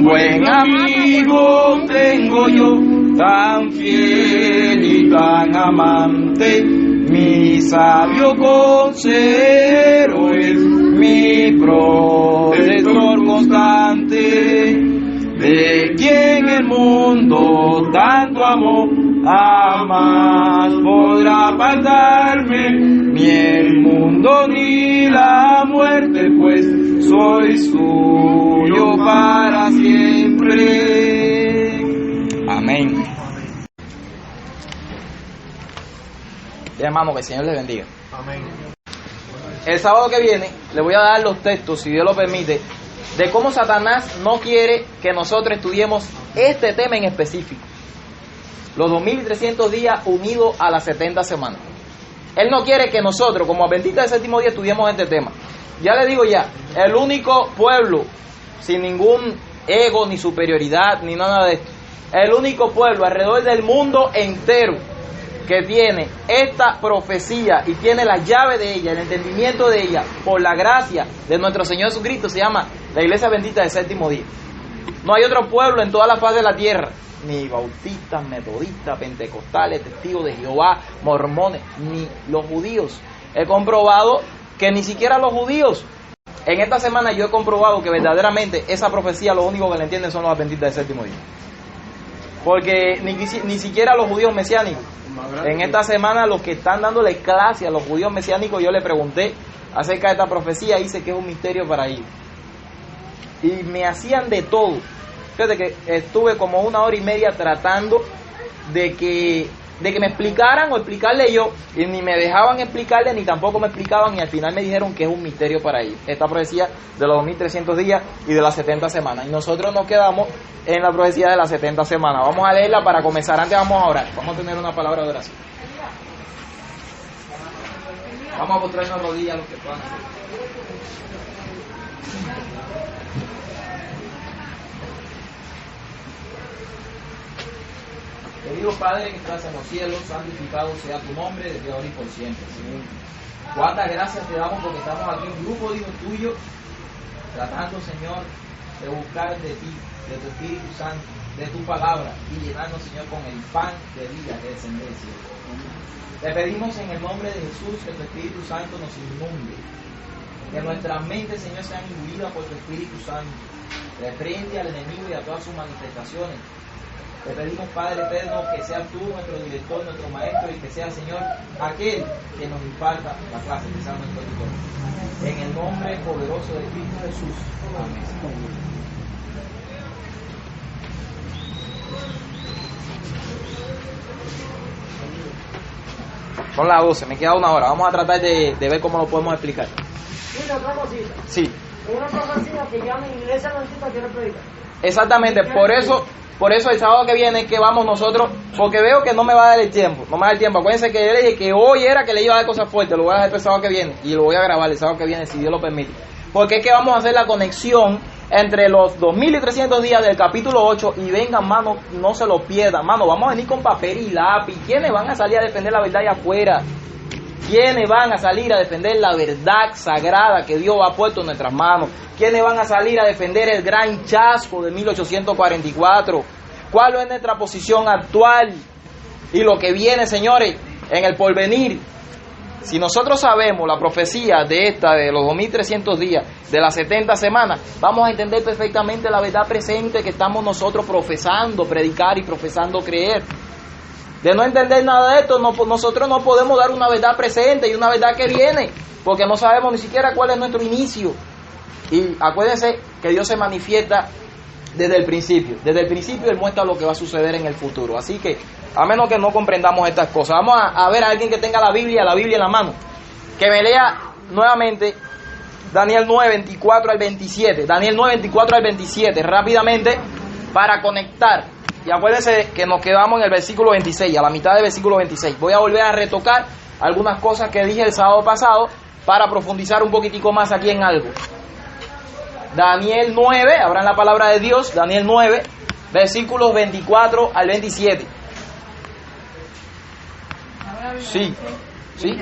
Un buen amigo tengo yo, tan fiel y tan amante, mi sabio consejero es mi protector constante, de quien el mundo tanto amó, jamás podrá apartarme, ni el mundo ni la muerte, pues soy suyo para siempre. Amén. Hermano, que el Señor les bendiga. Amén. El sábado que viene le voy a dar los textos, si Dios lo permite, de cómo Satanás no quiere que nosotros estudiemos este tema en específico. Los 2300 días unidos a las 70 semanas. Él no quiere que nosotros, como adventistas del séptimo día, estudiemos este tema. Ya le digo ya, el único pueblo sin ningún ego, ni superioridad, ni nada de esto, el único pueblo alrededor del mundo entero que tiene esta profecía y tiene la llave de ella, el entendimiento de ella, por la gracia de nuestro Señor Jesucristo, se llama la Iglesia Bendita del Séptimo Día. No hay otro pueblo en toda la faz de la tierra, ni bautistas, metodistas, pentecostales, testigos de Jehová, mormones, ni los judíos. He comprobado que ni siquiera los judíos. En esta semana yo he comprobado que verdaderamente esa profecía lo único que le entienden son los adventistas del séptimo día. Porque ni siquiera los judíos mesiánicos. En esta semana los que están dándole clase a los judíos mesiánicos, yo le pregunté acerca de esta profecía, dice que es un misterio para ellos. Y me hacían de todo. Fíjate que estuve como 1 hora y media tratando de que me explicaran o explicarle yo, y ni me dejaban explicarle, ni tampoco me explicaban, y al final me dijeron que es un misterio para ellos. Esta profecía de los 2300 días y de las 70 semanas. Y nosotros nos quedamos en la profecía de las 70 semanas. Vamos a leerla para comenzar. Antes vamos a orar. Vamos a tener una palabra de oración. Vamos a postrarnos rodillas los que puedan. Querido Padre que estás en los cielos, santificado sea tu nombre desde ahora y por siempre. Señor, cuántas gracias te damos porque estamos aquí, un grupo de hijos tuyos, tratando, Señor, de buscar de ti, de tu Espíritu Santo, de tu palabra, y llenarnos, Señor, con el pan de vida que descende del cielo. Te pedimos en el nombre de Jesús que tu Espíritu Santo nos inunde, que nuestras mentes, Señor, sean imbuidas por tu Espíritu Santo. Reprende al enemigo y a todas sus manifestaciones. Te pedimos, Padre eterno, que seas tú nuestro director, nuestro maestro, y que sea, Señor, aquel que nos imparta la clase, que sea nuestro tutor. En el nombre poderoso de Cristo Jesús. Amén. Son las 12, me queda 1 hora. Vamos a tratar de ver cómo lo podemos explicar. Mira, otra cosita. Sí. Una profecía que llama en iglesia adventista quiere predicar. Exactamente, por eso el sábado que viene es que vamos nosotros, porque veo que no me va a dar el tiempo, Acuérdense que yo le dije que hoy era que le iba a dar cosas fuertes, lo voy a dejar el sábado que viene y lo voy a grabar el sábado que viene si Dios lo permite. Porque es que vamos a hacer la conexión entre los 2300 días del capítulo 8 y vengan, mano, no se lo pierdan, mano, vamos a venir con papel y lápiz. ¿Quiénes van a salir a defender la verdad allá afuera? ¿Quiénes van a salir a defender la verdad sagrada que Dios ha puesto en nuestras manos? ¿Quiénes van a salir a defender el gran chasco de 1844? ¿Cuál es nuestra posición actual? Y lo que viene, señores, en el porvenir. Si nosotros sabemos la profecía de los 2300 días, de las 70 semanas, vamos a entender perfectamente la verdad presente que estamos nosotros profesando, predicar y profesando creer. De no entender nada de esto, nosotros no podemos dar una verdad presente y una verdad que viene, porque no sabemos ni siquiera cuál es nuestro inicio. Y acuérdense que Dios se manifiesta desde el principio. Desde el principio Él muestra lo que va a suceder en el futuro. Así que, a menos que no comprendamos estas cosas, vamos a ver a alguien que tenga la Biblia en la mano, que me lea nuevamente Daniel 9, 24 al 27. Daniel 9, 24 al 27, rápidamente, para conectar. Y acuérdense que nos quedamos en el versículo 26, a la mitad del versículo 26. Voy a volver a retocar algunas cosas que dije el sábado pasado para profundizar un poquitico más aquí en algo. Daniel 9, abran la palabra de Dios, Daniel 9, versículos 24 al 27. Sí, sí.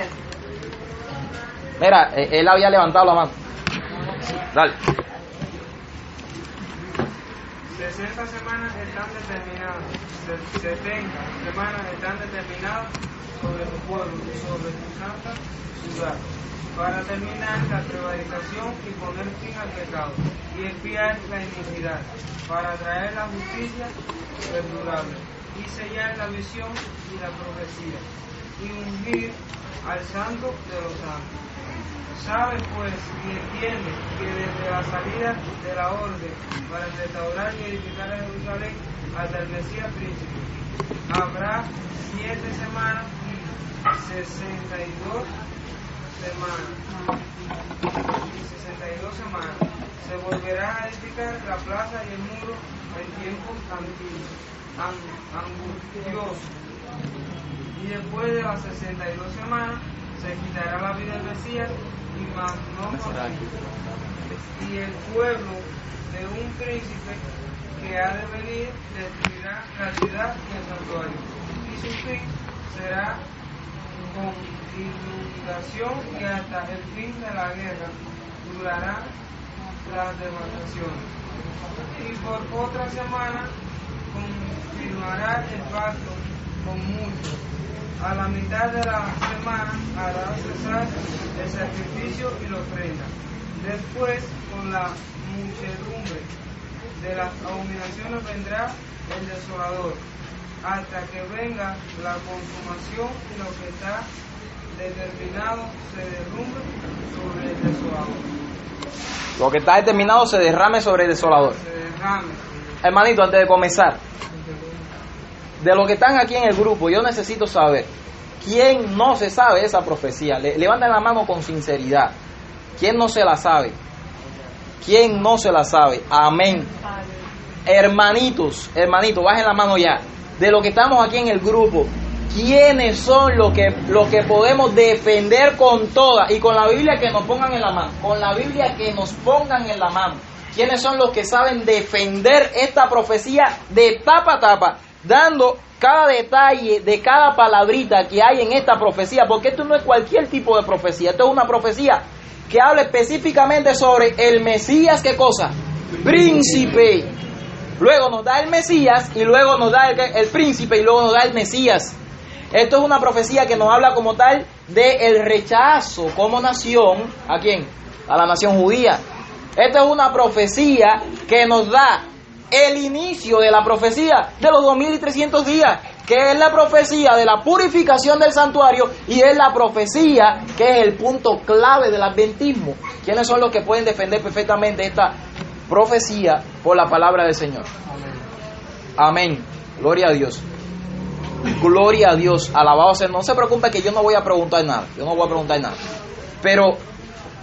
Mira, él había levantado la mano. Dale. 60 semanas están determinadas, 70 semanas están determinadas sobre tu pueblo y sobre tu santa ciudad, para terminar la prevaricación y poner fin al pecado, y expiar la iniquidad, para traer la justicia perdurable, y sellar la visión y la profecía, y ungir al santo de los santos. Sabe pues y entiende que desde la salida de la orden para restaurar y edificar a Jerusalén hasta el Mesías príncipe, habrá 7 semanas y 62 semanas. Se volverá a edificar la plaza y el muro en tiempos angustiosos. Y después de las 62 semanas se quitará la vida del Mesías y más no morirá. Y el pueblo de un príncipe que ha de venir destruirá la ciudad y el santuario. Y su fin será con inundación, y hasta el fin de la guerra durarán las devastaciones. Y por otra semana confirmará el pacto con muchos. A la mitad de la semana hará cesar el sacrificio y la ofrenda. Después, con la muchedumbre de las abominaciones vendrá el desolador, hasta que venga la consumación y lo que está determinado se derrumbe sobre el desolador. Lo que está determinado se derrame sobre el desolador. Hermanito, antes de comenzar, de los que están aquí en el grupo, yo necesito saber quién no se sabe esa profecía. Levanten la mano con sinceridad. ¿Quién no se la sabe? ¿Quién no se la sabe? Amén. Hermanitos, bajen la mano ya. De los que estamos aquí en el grupo, ¿quiénes son los que podemos defender con toda y con la Biblia que nos pongan en la mano? Con la Biblia que nos pongan en la mano. ¿Quiénes son los que saben defender esta profecía de tapa a tapa, dando cada detalle de cada palabrita que hay en esta profecía? Porque esto no es cualquier tipo de profecía, esto es una profecía que habla específicamente sobre el Mesías. ¿Qué cosa? Príncipe. Luego nos da el Mesías y luego nos da el príncipe y luego nos da el Mesías. Esto es una profecía que nos habla como tal del rechazo como nación. ¿A quién? A la nación judía. Esta es una profecía que nos da el inicio de la profecía de los 2300 días, que es la profecía de la purificación del santuario y es la profecía que es el punto clave del adventismo. ¿Quiénes son los que pueden defender perfectamente esta profecía por la palabra del Señor? Amén. Gloria a Dios. Gloria a Dios. Alabado sea. No se preocupe que yo no voy a preguntar nada. Pero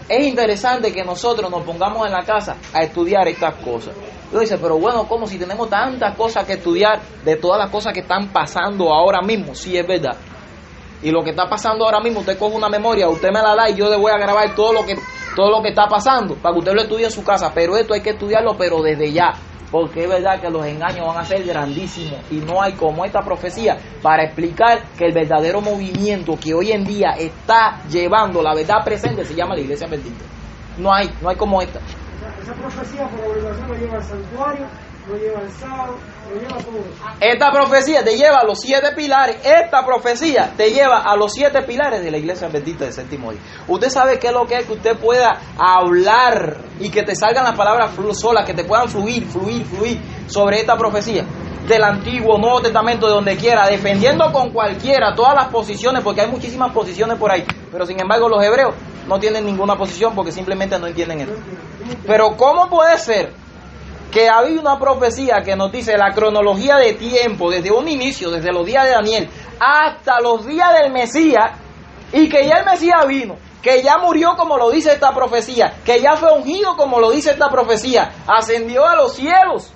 es interesante que nosotros nos pongamos en la casa a estudiar estas cosas. Yo dice, pero bueno, ¿cómo si tenemos tantas cosas que estudiar de todas las cosas que están pasando ahora mismo? Sí, es verdad. Y lo que está pasando ahora mismo, usted coge una memoria, usted me la da y yo le voy a grabar todo lo que está pasando para que usted lo estudie en su casa. Pero esto hay que estudiarlo, pero desde ya. Porque es verdad que los engaños van a ser grandísimos y no hay como esta profecía para explicar que el verdadero movimiento que hoy en día está llevando la verdad presente se llama la Iglesia Adventista. No hay como esta. Esa profecía por obligación lo lleva al santuario, lo lleva al sábado, lo lleva a todo. Esta profecía te lleva a los 7 pilares. Esta profecía te lleva a los 7 pilares de la Iglesia Adventista del Séptimo Día. Usted sabe qué es lo que es que usted pueda hablar y que te salgan las palabras solas, que te puedan fluir sobre esta profecía del Antiguo, Nuevo Testamento, de donde quiera, defendiendo con cualquiera todas las posiciones, porque hay muchísimas posiciones por ahí. Pero sin embargo los hebreos no tienen ninguna posición porque simplemente no entienden esto. Pero ¿cómo puede ser que había una profecía que nos dice la cronología de tiempo desde un inicio, desde los días de Daniel hasta los días del Mesías, y que ya el Mesías vino, que ya murió como lo dice esta profecía, que ya fue ungido como lo dice esta profecía, ascendió a los cielos?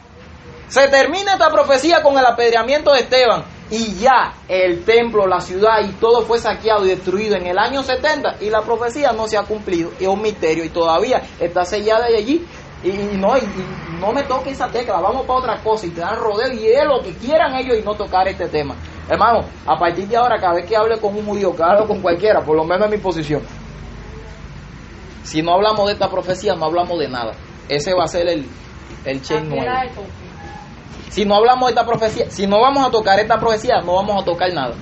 Se termina esta profecía con el apedreamiento de Esteban y ya el templo, la ciudad y todo fue saqueado y destruido en el año 70 y la profecía no se ha cumplido. Es un misterio y todavía está sellada de allí. Y no me toque esa tecla, vamos para otra cosa y te dan rodeo y es lo que quieran ellos y no tocar este tema. Hermano, a partir de ahora, cada vez que hable con un judío, que hable con cualquiera, por lo menos en mi posición, si no hablamos de esta profecía, no hablamos de nada. Ese va a ser el chain nuevo. Si no hablamos de esta profecía, si no vamos a tocar esta profecía, no vamos a tocar nada.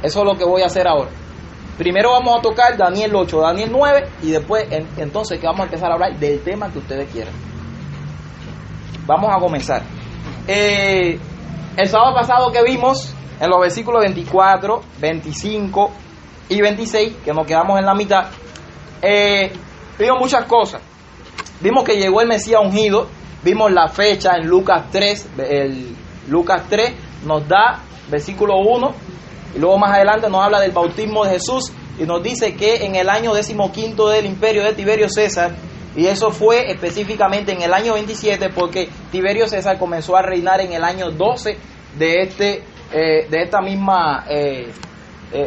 Eso es lo que voy a hacer ahora. Primero vamos a tocar Daniel 8, Daniel 9 y después entonces que vamos a empezar a hablar del tema que ustedes quieran. Vamos a comenzar. El sábado pasado que vimos en los versículos 24, 25 y 26, que nos quedamos en la mitad, vimos muchas cosas. Vimos que llegó el Mesías ungido, vimos la fecha en Lucas 3, Lucas 3 nos da versículo 1, y luego más adelante nos habla del bautismo de Jesús, y nos dice que en el año 15 del imperio de Tiberio César, y eso fue específicamente en el año 27, porque Tiberio César comenzó a reinar en el año 12 de esta misma,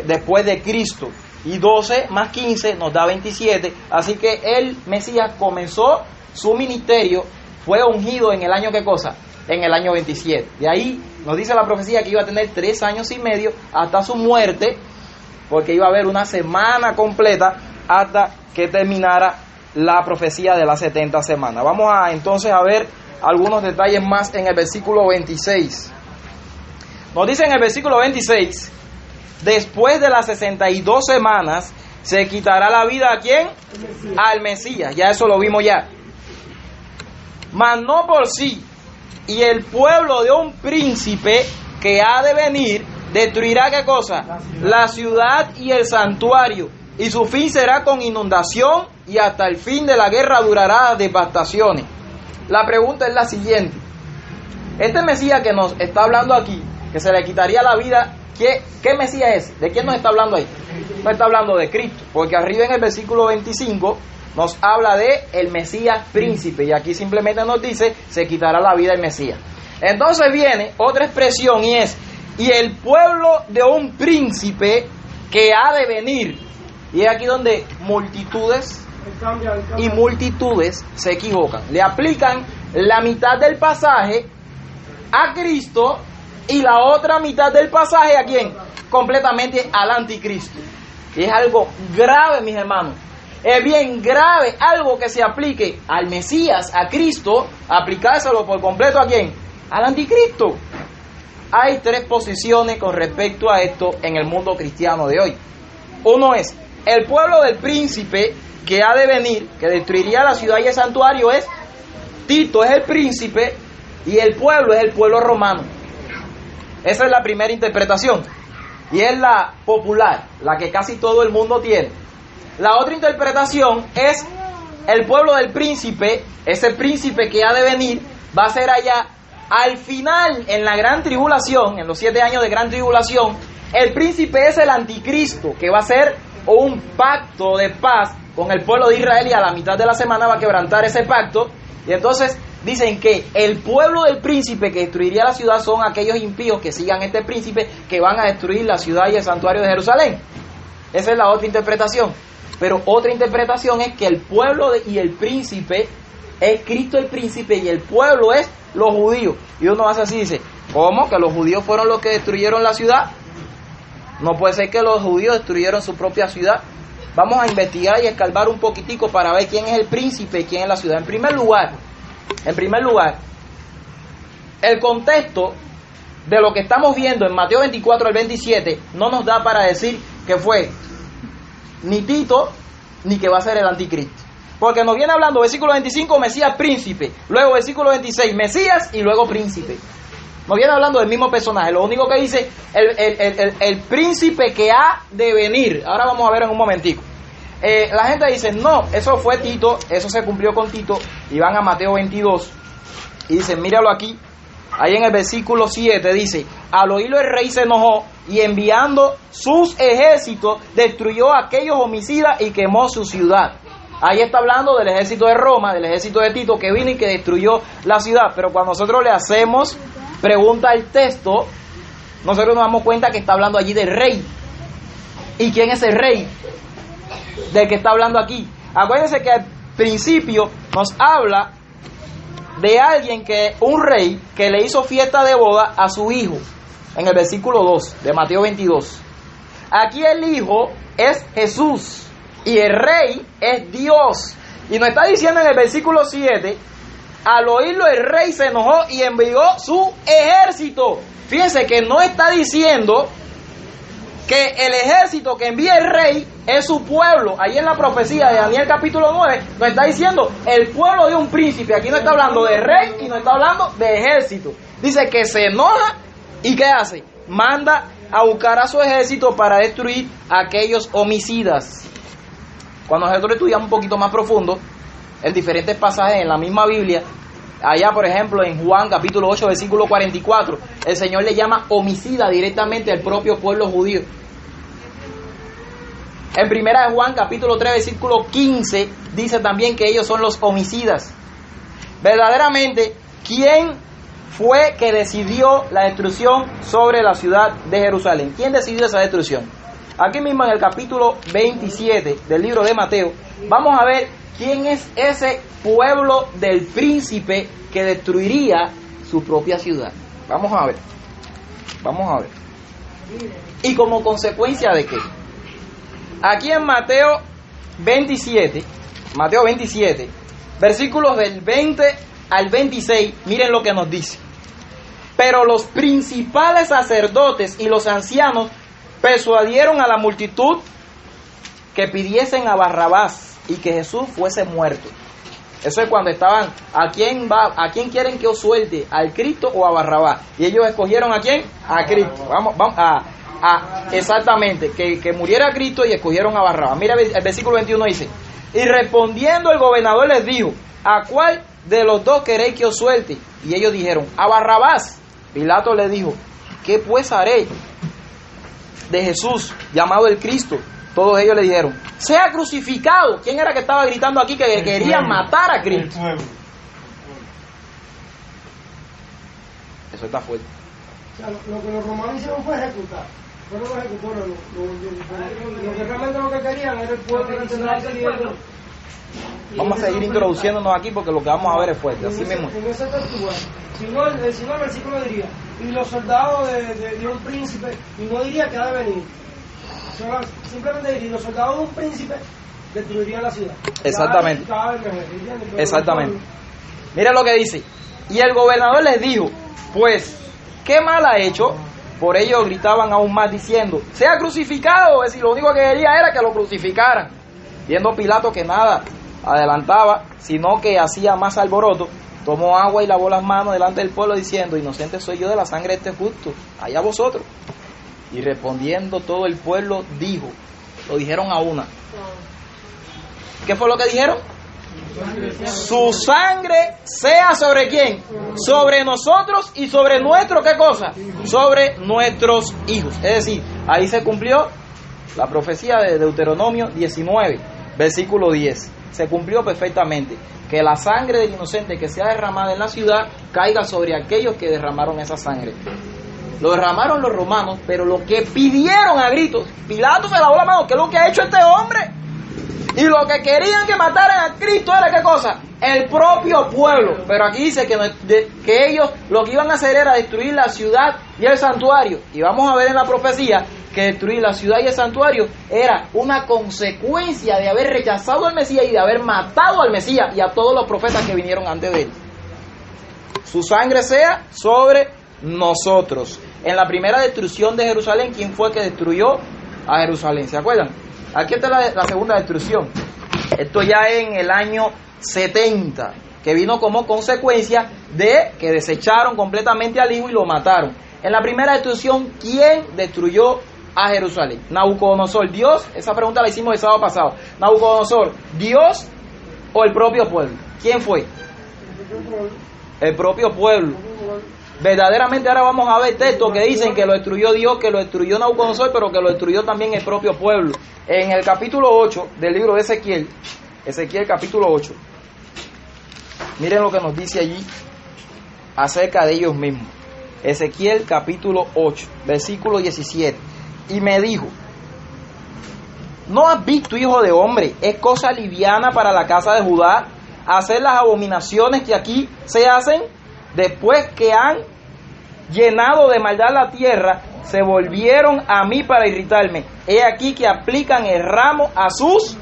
después de Cristo, y 12 más 15 nos da 27, así que el Mesías comenzó su ministerio, fue ungido en el año, ¿qué cosa? En el año 27. De ahí nos dice la profecía que iba a tener 3 años y medio hasta su muerte, porque iba a haber una semana completa hasta que terminara la profecía de las 70 semanas. Vamos a entonces a ver algunos detalles más en el versículo 26. Nos dice en el versículo 26, después de las 62 semanas, se quitará la vida ¿a quién? Al Mesías. Ya eso lo vimos ya. Mas no por sí, y el pueblo de un príncipe que ha de venir, destruirá ¿qué cosa? La ciudad y el santuario, y su fin será con inundación, y hasta el fin de la guerra durará devastaciones. La pregunta es la siguiente: este Mesías que nos está hablando aquí, que se le quitaría la vida, ¿qué Mesías es? ¿De quién nos está hablando ahí? No está hablando de Cristo, porque arriba en el versículo 25 nos habla de el Mesías príncipe, y aquí simplemente nos dice, se quitará la vida el Mesías. Entonces viene otra expresión y es, y el pueblo de un príncipe que ha de venir. Y es aquí donde multitudes y multitudes se equivocan. Le aplican la mitad del pasaje a Cristo y la otra mitad del pasaje ¿a quién? Completamente al anticristo. Y es algo grave, mis hermanos. Es bien grave algo que se aplique al Mesías, a Cristo, aplicárselo por completo ¿a quién? Al anticristo. Hay 3 posiciones con respecto a esto en el mundo cristiano de hoy. Uno es, el pueblo del príncipe que ha de venir, que destruiría la ciudad y el santuario, es Tito, es el príncipe, y el pueblo es el pueblo romano. Esa es la primera interpretación, y es la popular, la que casi todo el mundo tiene. La otra interpretación es el pueblo del príncipe, ese príncipe que ha de venir, va a ser allá al final, en la gran tribulación, en los 7 años de gran tribulación. El príncipe es el anticristo, que va a hacer un pacto de paz con el pueblo de Israel, y a la mitad de la semana va a quebrantar ese pacto. Y entonces dicen que el pueblo del príncipe que destruiría la ciudad son aquellos impíos que sigan este príncipe, que van a destruir la ciudad y el santuario de Jerusalén. Esa es la otra interpretación. Pero otra interpretación es que el pueblo y el príncipe es Cristo el príncipe, y el pueblo es los judíos. Y uno hace así, dice, ¿cómo? ¿Que los judíos fueron los que destruyeron la ciudad? No puede ser que los judíos destruyeron su propia ciudad. Vamos a investigar y escarbar un poquitico para ver quién es el príncipe y quién es la ciudad. En primer lugar, el contexto de lo que estamos viendo en Mateo 24 al 27 no nos da para decir que fue ni Tito ni que va a ser el anticristo. Porque nos viene hablando, versículo 25, Mesías príncipe, luego versículo 26, Mesías y luego príncipe. Nos viene hablando del mismo personaje. Lo único que dice el príncipe que ha de venir. Ahora vamos a ver en un momentico. La gente dice, no, eso fue Tito, eso se cumplió con Tito. Y van a Mateo 22 y dicen, míralo aquí. Ahí en el versículo 7 dice, al oírlo el rey se enojó, y enviando sus ejércitos destruyó a aquellos homicidas y quemó su ciudad. Ahí está hablando del ejército de Roma, del ejército de Tito, que vino y que destruyó la ciudad. Pero cuando nosotros le hacemos pregunta al texto, nosotros nos damos cuenta que está hablando allí del rey. ¿Y quién es el rey del que está hablando aquí? Acuérdense que al principio nos habla de alguien un rey que le hizo fiesta de boda a su hijo, en el versículo 2 de Mateo 22. Aquí el hijo es Jesús y el rey es Dios. Y nos está diciendo en el versículo 7, Al oírlo el rey se enojó y envió su ejército. Fíjense que no está diciendo que el ejército que envía el rey es su pueblo. Ahí en la profecía de Daniel capítulo 9 nos está diciendo el pueblo de un príncipe. Aquí no está hablando de rey y no está hablando de ejército. Dice que se enoja y ¿qué hace? Manda a buscar a su ejército para destruir a aquellos homicidas. Cuando nosotros estudiamos un poquito más profundo en diferentes pasajes en la misma Biblia, allá por ejemplo en Juan capítulo 8 versículo 44, el Señor le llama homicida directamente al propio pueblo judío. En primera de Juan capítulo 3 versículo 15 dice también que ellos son los homicidas. Verdaderamente, ¿quién fue que decidió la destrucción sobre la ciudad de Jerusalén? ¿Quién decidió esa destrucción? Aquí mismo en el capítulo 27 del libro de Mateo, vamos a ver quién es ese pueblo del príncipe que destruiría su propia ciudad. Vamos a ver. ¿Y como consecuencia de qué? Aquí en Mateo 27, versículos del 20 al 26, miren lo que nos dice. Pero los principales sacerdotes y los ancianos persuadieron a la multitud que pidiesen a Barrabás y que Jesús fuese muerto. Eso es cuando estaban, ¿a quién quieren que os suelte? ¿Al Cristo o a Barrabás? Y ellos escogieron ¿a quién? A Cristo. Vamos exactamente, que muriera Cristo y escogieron a Barrabás. Mira el versículo 21 dice, y respondiendo el gobernador les dijo, ¿a cuál de los dos queréis que os suelte? Y ellos dijeron, a Barrabás. Pilato les dijo, ¿qué pues haré de Jesús, llamado el Cristo? Todos ellos le dijeron, sea crucificado. ¿Quién era que estaba gritando aquí que querían matar a Cristo? Eso está fuerte. O sea, lo que los romanos hicieron fue ejecutar. Fueron los ejecutores. Lo que realmente lo que querían era el pueblo de. Vamos a seguir introduciéndonos aquí porque lo que vamos a ver es fuerte. Así mismo. En ese texto, si no, el versículo diría, y los soldados de un príncipe, y no diría que ha de venir. Simplemente diría, los soldados de un príncipe destruirían la ciudad. Exactamente. Cada vez mejor, Exactamente. Mira lo que dice. Y el gobernador les dijo, pues, ¿qué mal ha hecho? Por ello gritaban aún más diciendo, sea crucificado. Es decir, lo único que quería era que lo crucificaran. Viendo Pilato que nada adelantaba, sino que hacía más alboroto, tomó agua y lavó las manos delante del pueblo diciendo, inocente soy yo de la sangre de este justo, allá vosotros. Y respondiendo todo el pueblo dijo, lo dijeron a una. ¿Qué fue lo que dijeron? Su sangre sea sobre quién, sobre nosotros y sobre nuestro, ¿qué cosa? Sobre nuestros hijos. Es decir, ahí se cumplió la profecía de Deuteronomio 19, versículo 10. Se cumplió perfectamente, que la sangre del inocente que sea derramada en la ciudad caiga sobre aquellos que derramaron esa sangre. Lo derramaron los romanos, pero lo que pidieron a gritos, Pilato se lavó la mano, ¿qué es lo que ha hecho este hombre? Y lo que querían que mataran a Cristo era ¿qué cosa? El propio pueblo. Pero aquí dice que ellos lo que iban a hacer era destruir la ciudad y el santuario. Y vamos a ver en la profecía que destruir la ciudad y el santuario era una consecuencia de haber rechazado al Mesías y de haber matado al Mesías y a todos los profetas que vinieron antes de él. Su sangre sea sobre nosotros. En la primera destrucción de Jerusalén, ¿quién fue que destruyó a Jerusalén? ¿Se acuerdan? Aquí está la segunda destrucción. Esto ya en el año 70, que vino como consecuencia de que desecharon completamente al hijo y lo mataron. En la primera destrucción, ¿quién destruyó a Jerusalén? Nabucodonosor, Dios. Esa pregunta la hicimos el sábado pasado. Nabucodonosor, ¿Dios o el propio pueblo? ¿Quién fue? El propio pueblo. Verdaderamente ahora vamos a ver textos que dicen que lo destruyó Dios, que lo destruyó Nabucodonosor, pero que lo destruyó también el propio pueblo. En el capítulo 8 del libro de Ezequiel, Ezequiel capítulo 8, miren lo que nos dice allí acerca de ellos mismos. Ezequiel capítulo 8, versículo 17. Y me dijo, ¿no has visto, hijo de hombre, es cosa liviana para la casa de Judá hacer las abominaciones que aquí se hacen? Después que han llenado de maldad la tierra, se volvieron a mí para irritarme. He aquí que aplican el ramo a sus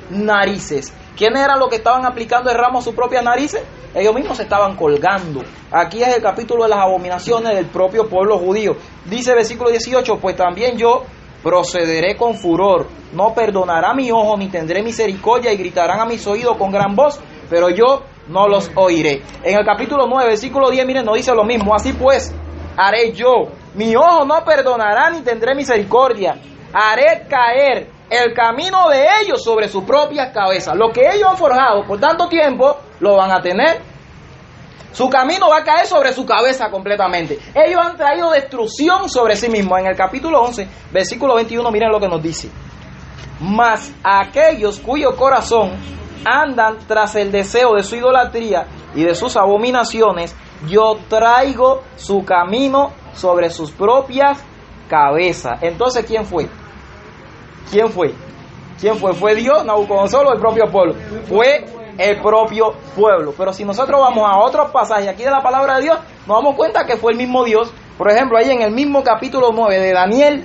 narices. ¿Quiénes eran los que estaban aplicando el ramo a sus propias narices? Ellos mismos se estaban colgando. Aquí es el capítulo de las abominaciones del propio pueblo judío. Dice versículo 18, pues también yo procederé con furor, no perdonará mi ojo, ni tendré misericordia, y gritarán a mis oídos con gran voz, pero yo no los oiré. En el capítulo 9, versículo 10, miren, nos dice lo mismo. Así pues, haré yo, mi ojo no perdonará, ni tendré misericordia, haré caer el camino de ellos sobre sus propias cabezas. Lo que ellos han forjado por tanto tiempo, lo van a tener. Su camino va a caer sobre su cabeza completamente. Ellos han traído destrucción sobre sí mismos. En el capítulo 11, versículo 21, miren lo que nos dice. Mas aquellos cuyo corazón andan tras el deseo de su idolatría y de sus abominaciones, yo traigo su camino sobre sus propias cabezas. Entonces, ¿quién fue? ¿Quién fue? ¿Quién fue? ¿Fue Dios, Nabucodonosor, o el propio pueblo? Fue el propio pueblo. Pero si nosotros vamos a otros pasajes aquí de la palabra de Dios, nos damos cuenta que fue el mismo Dios. Por ejemplo, ahí en el mismo capítulo 9 de Daniel,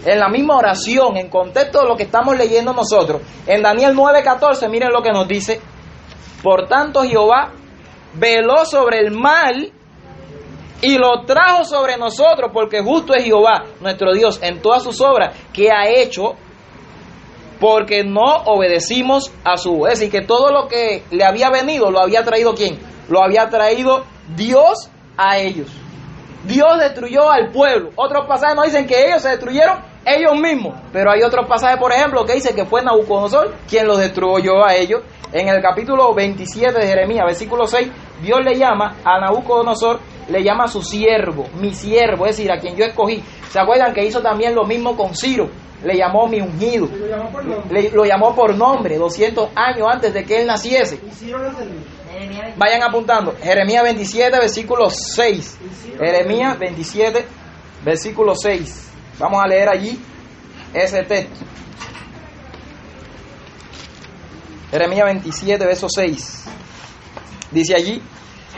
en la misma oración, en contexto de lo que estamos leyendo nosotros, en Daniel 9:14, miren lo que nos dice. Por tanto, Jehová veló sobre el mal y lo trajo sobre nosotros, porque justo es Jehová, nuestro Dios, en todas sus obras que ha hecho, porque no obedecimos a su voz. Es decir, que todo lo que le había venido, lo había traído ¿quién? Lo había traído Dios a ellos. Dios destruyó al pueblo. Otros pasajes nos dicen que ellos se destruyeron ellos mismos, pero hay otros pasajes, por ejemplo, que dice que fue Nabucodonosor quien los destruyó a ellos. En el capítulo 27 de Jeremías, versículo 6, Dios le llama a Nabucodonosor, le llama a su siervo, mi siervo, es decir, a quien yo escogí. ¿Se acuerdan que hizo también lo mismo con Ciro? Le llamó mi ungido, lo llamó por nombre 200 años antes de que él naciese. Vayan apuntando, Jeremías 27, versículo 6. Jeremías 27, versículo 6. Vamos a leer allí ese texto. Jeremías 27, verso 6. Dice allí: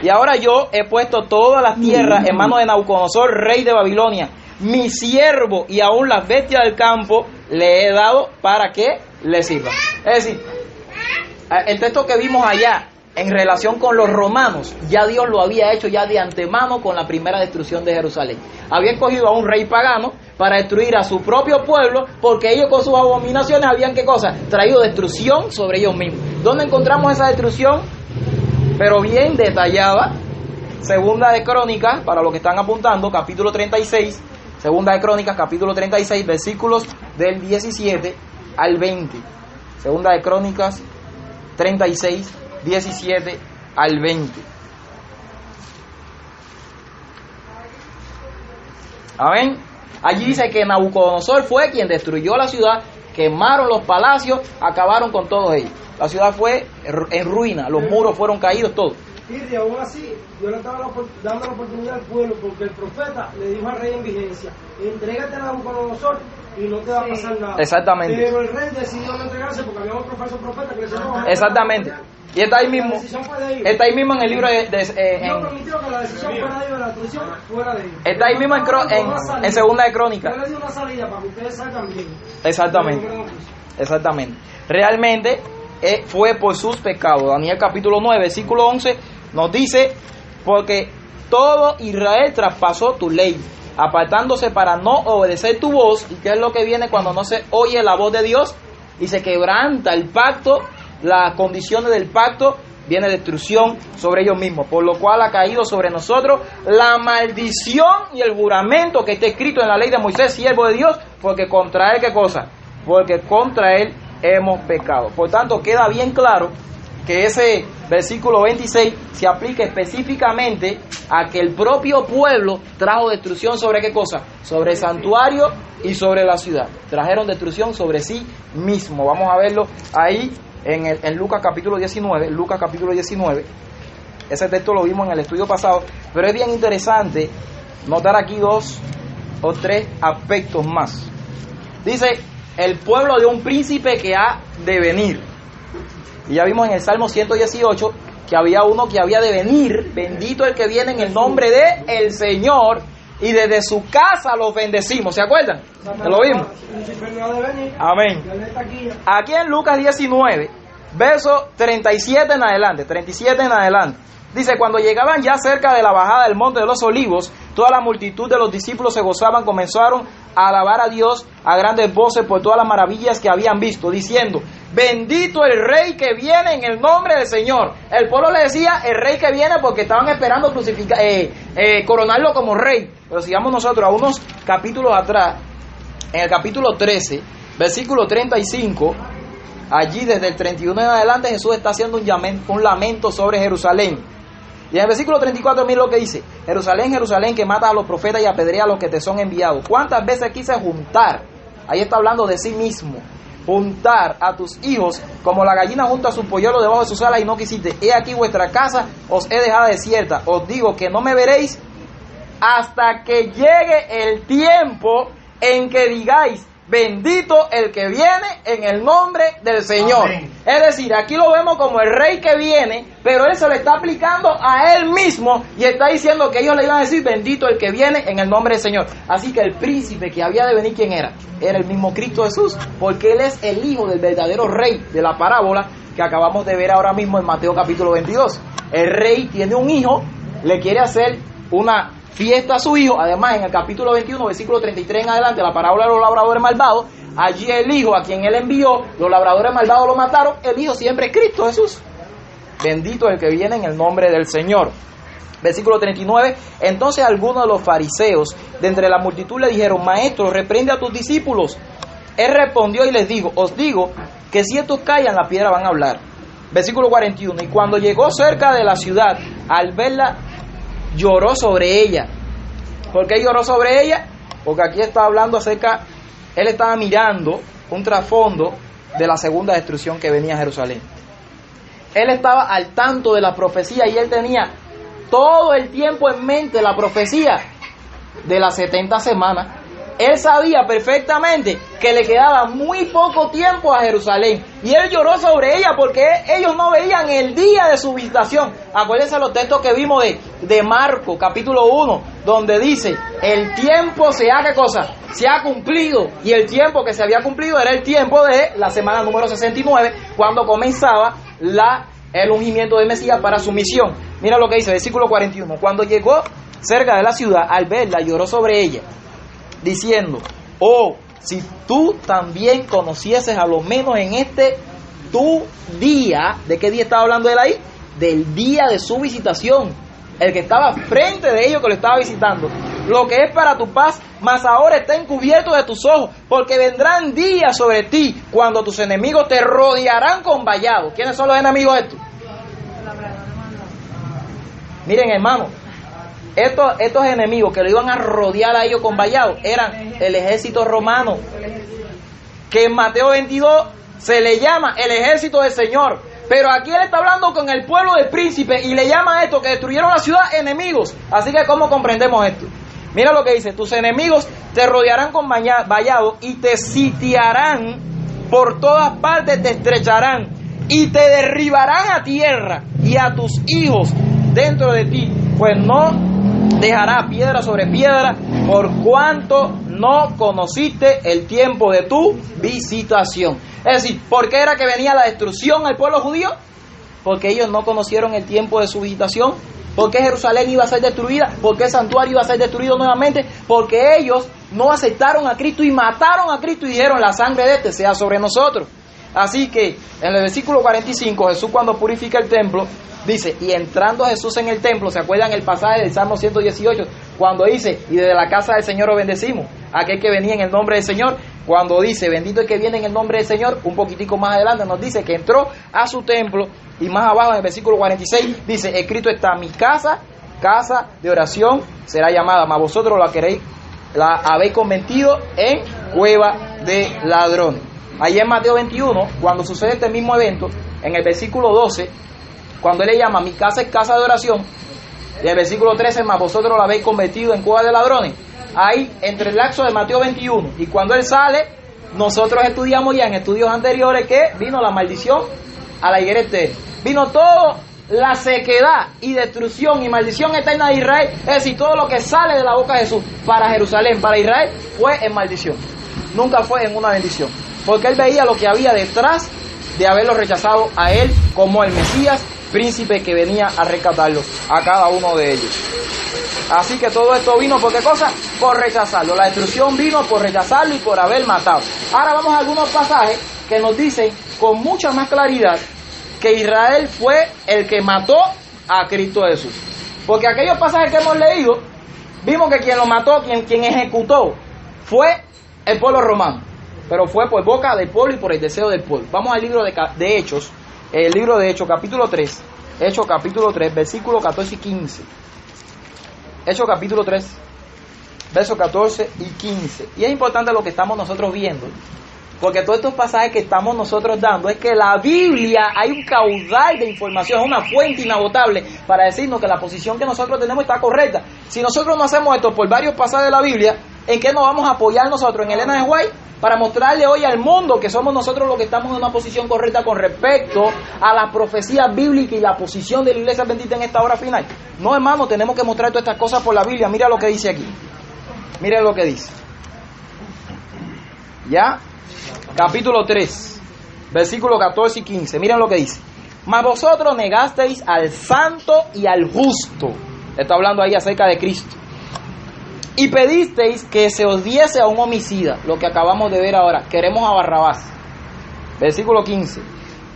y ahora yo he puesto todas las tierras en manos de Nabucodonosor, rey de Babilonia, mi siervo, y aún las bestias del campo le he dado para que le sirva. Es decir, el texto que vimos allá en relación con los romanos, ya Dios lo había hecho ya de antemano con la primera destrucción de Jerusalén. Había escogido a un rey pagano para destruir a su propio pueblo, porque ellos con sus abominaciones habían, ¿qué cosa? Traído destrucción sobre ellos mismos. ¿Dónde encontramos esa destrucción? Pero bien detallada. Segunda de Crónicas, para los que están apuntando, capítulo 36. Segunda de Crónicas, capítulo 36, versículos del 17 al 20. Segunda de Crónicas 36, 17 al 20. Amén. Allí dice que Nabucodonosor fue quien destruyó la ciudad, quemaron los palacios, acabaron con todos ellos. La ciudad fue en ruina, los muros fueron caídos, todo. Y aún así, Dios le estaba dando la oportunidad al pueblo, porque el profeta le dijo al rey en vigencia: entrégate a Nabucodonosor y no te va a pasar nada. Exactamente. Pero el rey decidió no entregarse porque había otro falso profeta que le decía: exactamente. Y está ahí mismo. Está ahí mismo en el libro Dios permitió que la decisión fuera de ellos, la destrucción fuera de ellos. Está ahí mismo en Segunda de Crónicas. Yo le di una salida para que ustedes salgan bien. Exactamente. Exactamente. Realmente fue por sus pecados. Daniel capítulo 9, versículo 11 nos dice: porque todo Israel traspasó tu ley, apartándose para no obedecer tu voz. ¿Y qué es lo que viene cuando no se oye la voz de Dios? Y se quebranta el pacto, las condiciones del pacto, viene destrucción sobre ellos mismos, por lo cual ha caído sobre nosotros la maldición y el juramento que está escrito en la ley de Moisés, siervo de Dios, porque contra él, ¿qué cosa? Porque contra él hemos pecado. Por tanto, queda bien claro que ese versículo 26 se aplica específicamente a que el propio pueblo trajo destrucción sobre ¿qué cosa? Sobre el santuario y sobre la ciudad. Trajeron destrucción sobre sí mismo. Vamos a verlo ahí en Lucas capítulo 19. Lucas capítulo 19. Ese texto lo vimos en el estudio pasado, pero es bien interesante notar aquí 2 o 3 aspectos más. Dice: el pueblo de un príncipe que ha de venir. Y ya vimos en el Salmo 118 que había uno que había de venir. Bendito el que viene en el nombre de el Señor, y desde su casa los bendecimos. ¿Se acuerdan? ¿Lo vimos? Amén. Aquí en Lucas 19, verso 37 en adelante, dice: cuando llegaban ya cerca de la bajada del monte de los olivos, toda la multitud de los discípulos se gozaban, comenzaron a alabar a Dios a grandes voces por todas las maravillas que habían visto, diciendo: bendito el Rey que viene en el nombre del Señor. El pueblo le decía el Rey que viene porque estaban esperando coronarlo como Rey. Pero sigamos nosotros a unos capítulos atrás, en el capítulo 13, versículo 35, allí desde el 31 en adelante Jesús está haciendo un lamento sobre Jerusalén. Y en el versículo 34, mira lo que dice: Jerusalén, Jerusalén, que matas a los profetas y apedreas a los que te son enviados. ¿Cuántas veces quise juntar? Ahí está hablando de sí mismo. Juntar a tus hijos como la gallina junta a su polluelo debajo de sus alas y no quisiste. He aquí vuestra casa os he dejado desierta. Os digo que no me veréis hasta que llegue el tiempo en que digáis: bendito el que viene en el nombre del Señor. Amén. Es decir, aquí lo vemos como el Rey que viene, pero él se lo está aplicando a él mismo y está diciendo que ellos le iban a decir: bendito el que viene en el nombre del Señor. Así que el príncipe que había de venir, ¿quién era? Era el mismo Cristo Jesús, porque él es el hijo del verdadero Rey de la parábola que acabamos de ver ahora mismo en Mateo capítulo 22. El Rey tiene un hijo, le quiere hacer una fiesta a su hijo. Además, en el capítulo 21, versículo 33 en adelante, la parábola de los labradores malvados, allí el hijo a quien él envió, los labradores malvados lo mataron, el hijo siempre es Cristo Jesús. Bendito el que viene en el nombre del Señor. Versículo 39, entonces algunos de los fariseos de entre la multitud le dijeron: maestro, reprende a tus discípulos. Él respondió y les dijo: os digo que si estos callan, la piedra van a hablar. Versículo 41, y cuando llegó cerca de la ciudad, al verla, lloró sobre ella. ¿Por qué lloró sobre ella? Porque aquí está hablando acerca, él estaba mirando un trasfondo de la segunda destrucción que venía a Jerusalén. Él estaba al tanto de la profecía y él tenía todo el tiempo en mente la profecía de las 70 semanas. Él sabía perfectamente que le quedaba muy poco tiempo a Jerusalén. Y él lloró sobre ella porque ellos no veían el día de su visitación. Acuérdense los textos que vimos de Marcos, capítulo 1, donde dice: el tiempo se ha, ¿qué cosa? Se ha cumplido. Y el tiempo que se había cumplido era el tiempo de la semana número 69, cuando comenzaba el ungimiento de Mesías para su misión. Mira lo que dice, versículo 41. Cuando llegó cerca de la ciudad, al verla, lloró sobre ella, diciendo: oh, si tú también conocieses a lo menos en este tu día. ¿De qué día estaba hablando él ahí? Del día de su visitación, el que estaba frente de ellos, que lo estaba visitando. Lo que es para tu paz, mas ahora está encubierto de tus ojos, porque vendrán días sobre ti cuando tus enemigos te rodearán con vallado. ¿Quiénes son los enemigos estos? Miren, hermano, estos enemigos que lo iban a rodear a ellos con vallado eran el ejército romano, que en Mateo 22 se le llama el ejército del Señor. Pero aquí él está hablando con el pueblo del príncipe y le llama a esto que destruyeron la ciudad enemigos. Así que ¿cómo comprendemos esto? Mira lo que dice: tus enemigos te rodearán con vallado y te sitiarán por todas partes, te estrecharán y te derribarán a tierra y a tus hijos dentro de ti, pues no dejará piedra sobre piedra, por cuanto no conociste el tiempo de tu visitación. Es decir, ¿por qué era que venía la destrucción al pueblo judío? Porque ellos no conocieron el tiempo de su visitación. ¿Por qué Jerusalén iba a ser destruida? ¿Por qué el santuario iba a ser destruido nuevamente? Porque ellos no aceptaron a Cristo y mataron a Cristo y dijeron: la sangre de este sea sobre nosotros. Así que en el versículo 45, Jesús, cuando purifica el templo, dice: y entrando Jesús en el templo, ¿se acuerdan el pasaje del Salmo 118? Cuando dice: y desde la casa del Señor lo bendecimos, aquel que venía en el nombre del Señor. Cuando dice: bendito el que viene en el nombre del Señor, un poquitico más adelante nos dice que entró a su templo. Y más abajo en el versículo 46 dice: escrito está: mi casa, casa de oración será llamada, mas vosotros la habéis convertido en cueva de ladrones. Allí en Mateo 21, cuando sucede este mismo evento, en el versículo 12, cuando él le llama: mi casa es casa de oración, y el versículo 13: mas vosotros la habéis convertido en cueva de ladrones. Ahí, entre el lapso de Mateo 21 y cuando él sale, nosotros estudiamos ya en estudios anteriores que vino la maldición a la higuera estéril. Vino toda la sequedad y destrucción y maldición eterna de Israel. Es decir, todo lo que sale de la boca de Jesús para Jerusalén, para Israel, fue en maldición. Nunca fue en una bendición. Porque él veía lo que había detrás de haberlo rechazado a él como el Mesías, príncipe que venía a rescatarlo a cada uno de ellos. Así que todo esto vino ¿por qué cosa? Por rechazarlo. La destrucción vino por rechazarlo y por haber matado. Ahora vamos a algunos pasajes que nos dicen con mucha más claridad que Israel fue el que mató a Cristo Jesús. Porque aquellos pasajes que hemos leído, vimos que quien lo mató, quien ejecutó, fue el pueblo romano. Pero fue por boca del pueblo y por el deseo del pueblo. Vamos al libro de Hechos, el libro de Hechos capítulo 3, Hechos capítulo 3, versículos 14 y 15. Hechos capítulo 3, versos 14 y 15. Y es importante lo que estamos nosotros viendo, porque todos estos pasajes que estamos nosotros dando es que la Biblia hay un caudal de información, es una fuente inagotable para decirnos que la posición que nosotros tenemos está correcta. Si nosotros no hacemos esto por varios pasajes de la Biblia, ¿en qué nos vamos a apoyar nosotros? En Elena de White, para mostrarle hoy al mundo que somos nosotros los que estamos en una posición correcta con respecto a la profecía bíblica y la posición de la iglesia bendita en esta hora final. No, hermano, tenemos que mostrar todas estas cosas por la Biblia. Mira lo que dice aquí. Mira lo que dice. ¿Ya? Capítulo 3, versículos 14 y 15. Miren lo que dice. Mas vosotros negasteis al santo y al justo. Está hablando ahí acerca de Cristo. Y pedisteis que se os diese a un homicida, lo que acabamos de ver ahora. Queremos a Barrabás. Versículo 15.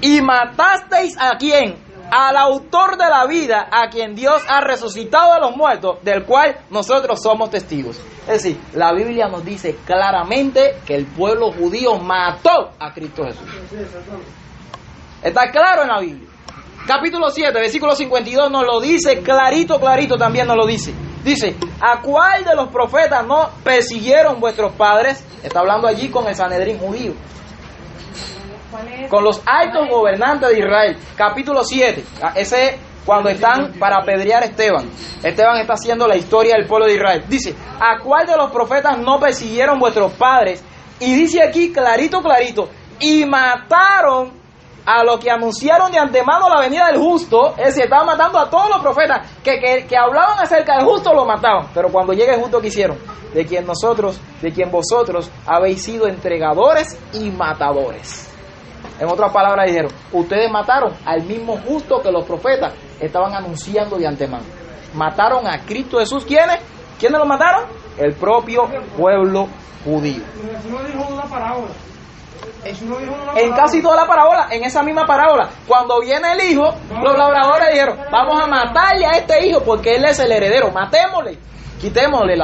Y matasteis ¿a quién? Al autor de la vida, a quien Dios ha resucitado de los muertos, del cual nosotros somos testigos. Es decir, la Biblia nos dice claramente que el pueblo judío mató a Cristo Jesús. Está claro en la Biblia. Capítulo 7, versículo 52 nos lo dice clarito, clarito también nos lo dice. Dice, ¿a cuál de los profetas no persiguieron vuestros padres? Está hablando allí con el Sanedrín judío. Con los altos gobernantes de Israel. Capítulo 7. Ese es cuando están para apedrear a Esteban. Esteban está haciendo la historia del pueblo de Israel. Dice, ¿a cuál de los profetas no persiguieron vuestros padres? Y dice aquí clarito, clarito, y mataron a los que anunciaron de antemano la venida del justo. Es decir, estaban matando a todos los profetas que hablaban acerca del justo, lo mataban. Pero cuando llega el justo, ¿qué hicieron? De quien vosotros habéis sido entregadores y matadores. En otras palabras dijeron, ustedes mataron al mismo justo que los profetas estaban anunciando de antemano. Mataron a Cristo Jesús. ¿Quiénes? ¿Quiénes lo mataron? El propio pueblo judío. No dijo una parábola. En casi toda la parábola, en esa misma parábola, cuando viene el hijo, los labradores dijeron, vamos a matarle a este hijo porque él es el heredero, matémosle, quitémosle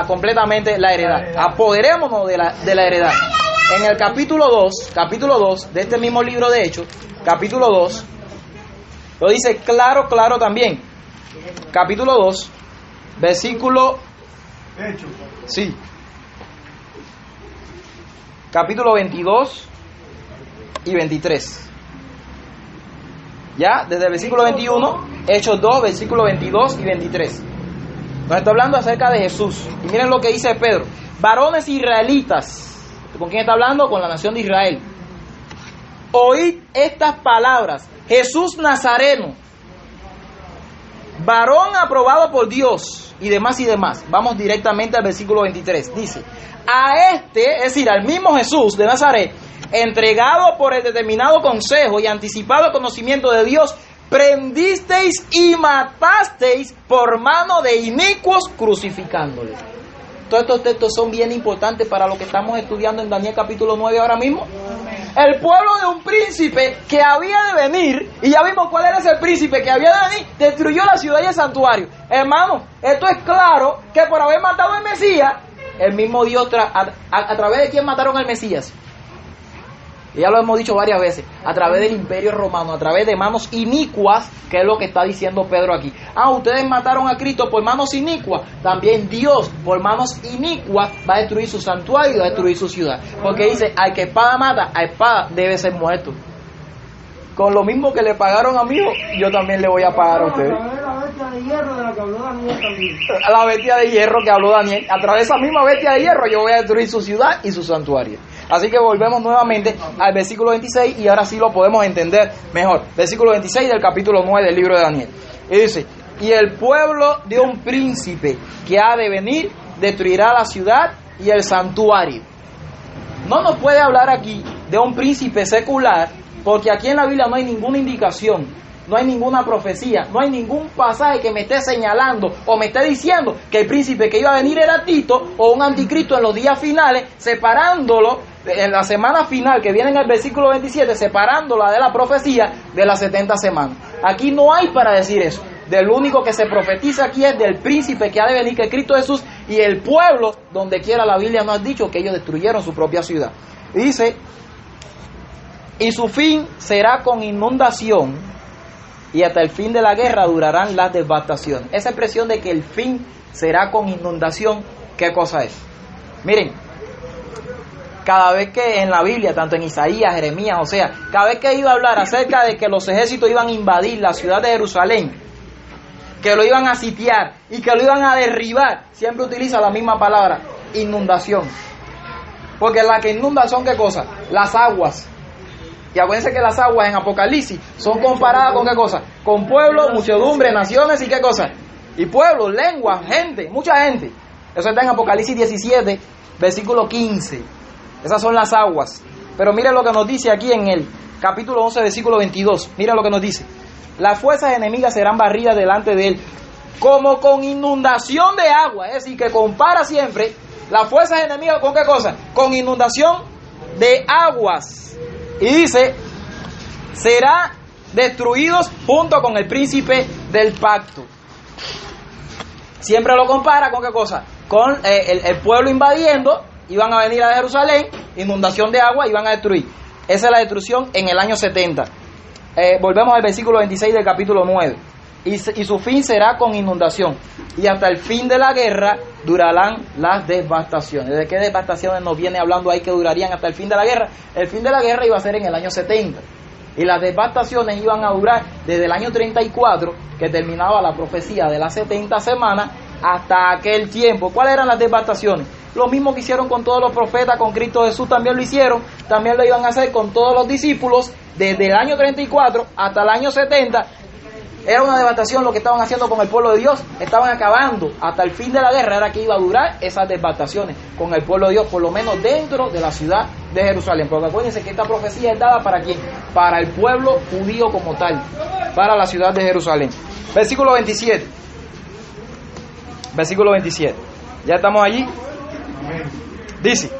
completamente la heredad, apoderémonos de la heredad. En el capítulo 2 de este mismo libro de Hechos, capítulo 2, lo dice claro, claro también. Capítulo 2, versículo... Sí. Capítulo 22 y 23. Ya, desde el versículo 21, Hechos 2, versículo 22 y 23. Nos está hablando acerca de Jesús. Y miren lo que dice Pedro. Varones israelitas. ¿Con quién está hablando? Con la nación de Israel. Oíd estas palabras. Jesús Nazareno, varón aprobado por Dios, y demás y demás. Vamos directamente al versículo 23. Dice, a este, es decir, al mismo Jesús de Nazaret, entregado por el determinado consejo y anticipado conocimiento de Dios, prendisteis y matasteis por mano de inicuos, crucificándoles. Todos estos textos son bien importantes para lo que estamos estudiando en Daniel capítulo 9 ahora mismo. El pueblo de un príncipe que había de venir, y ya vimos cuál era ese príncipe que había de venir, destruyó la ciudad y el santuario. Hermano, esto es claro que por haber matado al Mesías, el mismo Dios, a través de quién mataron al Mesías. Y ya lo hemos dicho varias veces, a través del imperio romano, a través de manos inicuas, que es lo que está diciendo Pedro aquí. Ustedes mataron a Cristo por manos inicuas, también Dios por manos inicuas va a destruir su santuario y va a destruir su ciudad. Porque dice, al que espada mata, a espada debe ser muerto. Con lo mismo que le pagaron a mí, yo también le voy a pagar a ustedes. La bestia de hierro de la que habló Daniel también. A la bestia de hierro que habló Daniel, a través de esa misma bestia de hierro yo voy a destruir su ciudad y su santuario. Así que volvemos nuevamente al versículo 26 y ahora sí lo podemos entender mejor. Versículo 26 del capítulo 9 del libro de Daniel. Y dice, y el pueblo de un príncipe que ha de venir destruirá la ciudad y el santuario. No nos puede hablar aquí de un príncipe secular Porque aquí en la Biblia no hay ninguna indicación, no hay ninguna profecía, no hay ningún pasaje que me esté señalando o me esté diciendo que el príncipe que iba a venir era Tito o un anticristo en los días finales, separándolo en la semana final que viene en el versículo 27, separándola de la profecía de las 70 semanas. Aquí no hay para decir eso. Del único que se profetiza aquí es del príncipe que ha de venir, que es Cristo Jesús, y el pueblo, donde quiera la Biblia nos ha dicho que ellos destruyeron su propia ciudad. Y dice, y su fin será con inundación, y hasta el fin de la guerra durarán las devastaciones. Esa expresión de que el fin será con inundación, ¿qué cosa es? Miren, cada vez que en la Biblia, tanto en Isaías, Jeremías, o sea, cada vez que iba a hablar acerca de que los ejércitos iban a invadir la ciudad de Jerusalén, que lo iban a sitiar y que lo iban a derribar, siempre utiliza la misma palabra, inundación. Porque la que inunda son ¿qué cosa? Las aguas. Y acuérdense que las aguas en Apocalipsis son comparadas con ¿qué cosa? Con pueblos, muchedumbre, naciones y ¿qué cosa? Y pueblos, lenguas, gente, mucha gente. Eso está en Apocalipsis 17, versículo 15. Esas son las aguas. Pero miren lo que nos dice aquí en el capítulo 11, versículo 22. Miren lo que nos dice. Las fuerzas enemigas serán barridas delante de él, como con inundación de agua. Es decir, que compara siempre las fuerzas enemigas con ¿qué cosa? Con inundación de aguas. Y dice, será destruidos junto con el príncipe del pacto. Siempre lo compara con ¿qué cosa? Con el pueblo invadiendo, iban a venir a Jerusalén, inundación de agua, iban a destruir. Esa es la destrucción en el año 70. Volvemos al versículo 26 del capítulo 9. Y su fin será con inundación. Y hasta el fin de la guerra durarán las devastaciones. ¿De qué devastaciones nos viene hablando ahí que durarían hasta el fin de la guerra? El fin de la guerra iba a ser en el año 70. Y las devastaciones iban a durar desde el año 34, que terminaba la profecía de las 70 semanas, hasta aquel tiempo. ¿Cuáles eran las devastaciones? Lo mismo que hicieron con todos los profetas, con Cristo Jesús también lo hicieron, también lo iban a hacer con todos los discípulos, desde el año 34 hasta el año 70. Era una devastación lo que estaban haciendo con el pueblo de Dios, estaban acabando hasta el fin de la guerra, era que iba a durar esas devastaciones con el pueblo de Dios, por lo menos dentro de la ciudad de Jerusalén. Porque acuérdense que esta profecía es dada ¿para quién? Para el pueblo judío como tal, para la ciudad de Jerusalén. Versículo 27. Versículo 27. ¿Ya estamos allí? Dice,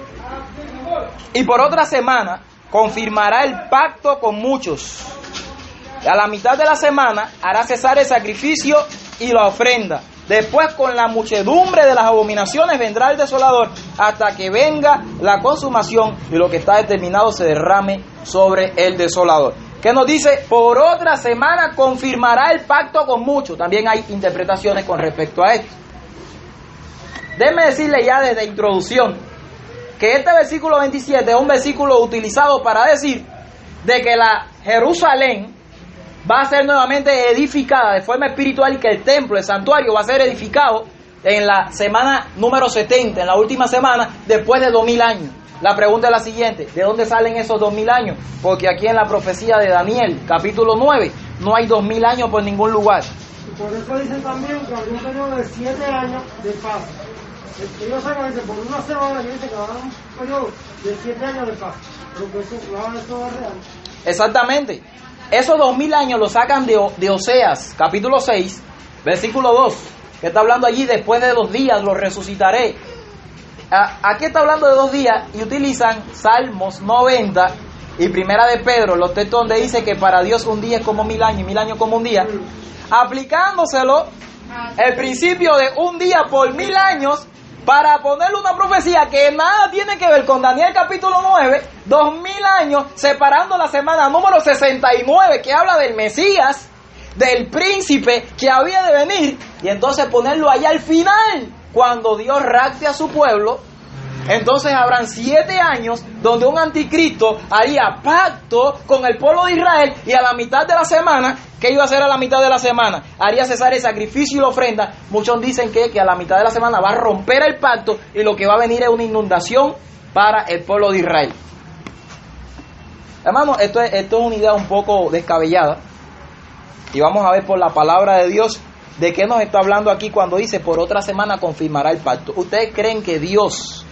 y por otra semana confirmará el pacto con muchos. A la mitad de la semana hará cesar el sacrificio y la ofrenda. Después con la muchedumbre de las abominaciones vendrá el desolador hasta que venga la consumación y lo que está determinado se derrame sobre el desolador. ¿Qué nos dice? Por otra semana confirmará el pacto con muchos. También hay interpretaciones con respecto a esto. Déjeme decirle ya desde introducción que este versículo 27 es un versículo utilizado para decir de que la Jerusalén va a ser nuevamente edificada de forma espiritual y que el templo, el santuario, va a ser edificado en la semana número 70, en la última semana, después de 2000 años. La pregunta es la siguiente, ¿de dónde salen esos 2000 años? Porque aquí en la profecía de Daniel, capítulo 9, no hay 2000 años por ningún lugar. Y por eso dicen también que habría un periodo de 7 años de paz. Ellos sacan, por una semana, que dice que va a haber un periodo de 7 años de paz. Pero que eso es real. Exactamente. Esos 2000 años los sacan de Oseas, capítulo 6, versículo 2, que está hablando allí, después de 2 días los resucitaré. Aquí está hablando de 2 días y utilizan Salmos 90 y Primera de Pedro, los textos donde dice que para Dios un día es como 1000 años y 1000 años como un día, aplicándoselo el principio de un día por 1000 años para ponerle una profecía que nada tiene que ver con Daniel capítulo 9, 2000 años, separando la semana número 69, que habla del Mesías, del príncipe que había de venir, y entonces ponerlo allá al final, cuando Dios rapte a su pueblo. Entonces habrán 7 años donde un anticristo haría pacto con el pueblo de Israel, y a la mitad de la semana, ¿qué iba a hacer a la mitad de la semana? Haría cesar el sacrificio y la ofrenda. Muchos dicen que a la mitad de la semana va a romper el pacto y lo que va a venir es una inundación para el pueblo de Israel. Hermano, esto es una idea un poco descabellada, y vamos a ver por la palabra de Dios de qué nos está hablando aquí cuando dice por otra semana confirmará el pacto. ¿Ustedes creen que Dios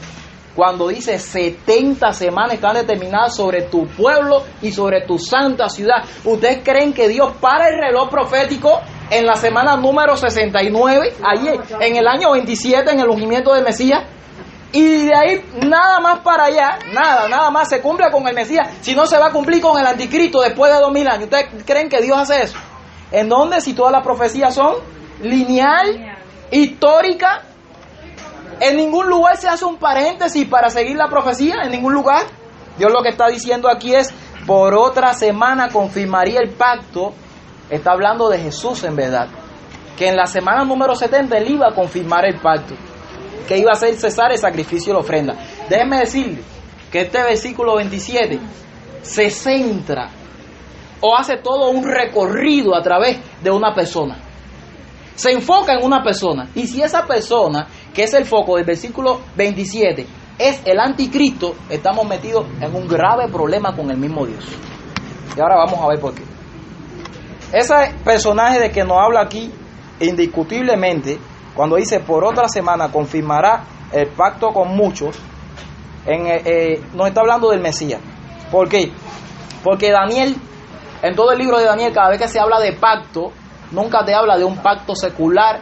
cuando dice 70 semanas están determinadas sobre tu pueblo y sobre tu santa ciudad. ¿Ustedes creen que Dios para el reloj profético en la semana número 69, allí en el año 27, en el ungimiento del Mesías? Y de ahí nada más para allá, nada más se cumple con el Mesías, si no se va a cumplir con el anticristo después de 2000 años. ¿Ustedes creen que Dios hace eso? ¿En dónde? Si todas las profecías son lineal, histórica. En ningún lugar se hace un paréntesis para seguir la profecía, en ningún lugar. Dios lo que está diciendo aquí es, por otra semana confirmaría el pacto. Está hablando de Jesús en verdad, que en la semana número 70 él iba a confirmar el pacto, que iba a hacer cesar el sacrificio y la ofrenda. Déjenme decirle que este versículo 27 se centra o hace todo un recorrido a través de una persona. Se enfoca en una persona. Y si esa persona, que es el foco del versículo 27, es el anticristo, estamos metidos en un grave problema con el mismo Dios. Y ahora vamos a ver por qué. Ese personaje de que nos habla aquí, indiscutiblemente, cuando dice por otra semana confirmará el pacto con muchos, nos está hablando del Mesías. ¿Por qué? Porque Daniel, en todo el libro de Daniel, cada vez que se habla de pacto, nunca te habla de un pacto secular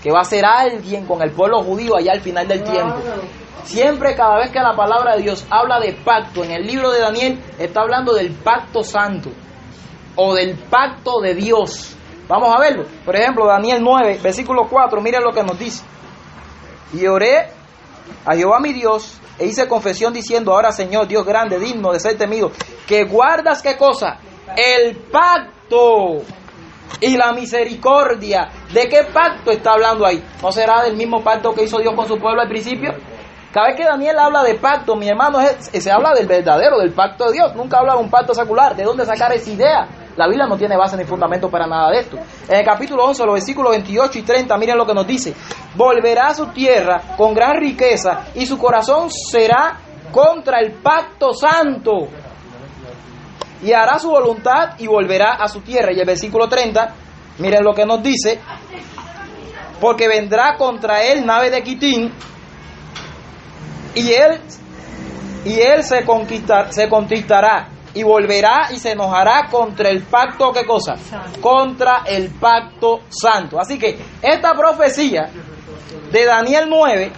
que va a ser alguien con el pueblo judío allá al final del tiempo. Siempre, cada vez que la palabra de Dios habla de pacto en el libro de Daniel, está hablando del pacto santo o del pacto de Dios. Vamos a verlo. Por ejemplo, Daniel 9, versículo 4, miren lo que nos dice. Y oré a Jehová mi Dios e hice confesión diciendo, ahora Señor, Dios grande, digno de ser temido, que guardas, ¿qué cosa? El pacto y la misericordia. ¿De qué pacto está hablando ahí? ¿No será del mismo pacto que hizo Dios con su pueblo al principio? Cada vez que Daniel habla de pacto, mi hermano, se habla del verdadero, del pacto de Dios. Nunca habla de un pacto secular. ¿De dónde sacar esa idea? La Biblia no tiene base ni fundamento para nada de esto. En el capítulo 11, los versículos 28 y 30, miren lo que nos dice. Volverá a su tierra con gran riqueza y su corazón será contra el pacto santo. Y hará su voluntad y volverá a su tierra. Y el versículo 30, miren lo que nos dice. Porque vendrá contra él nave de Quitín y él se conquistará y volverá y se enojará contra el pacto, ¿qué cosa? Contra el pacto santo. Así que esta profecía de Daniel 9,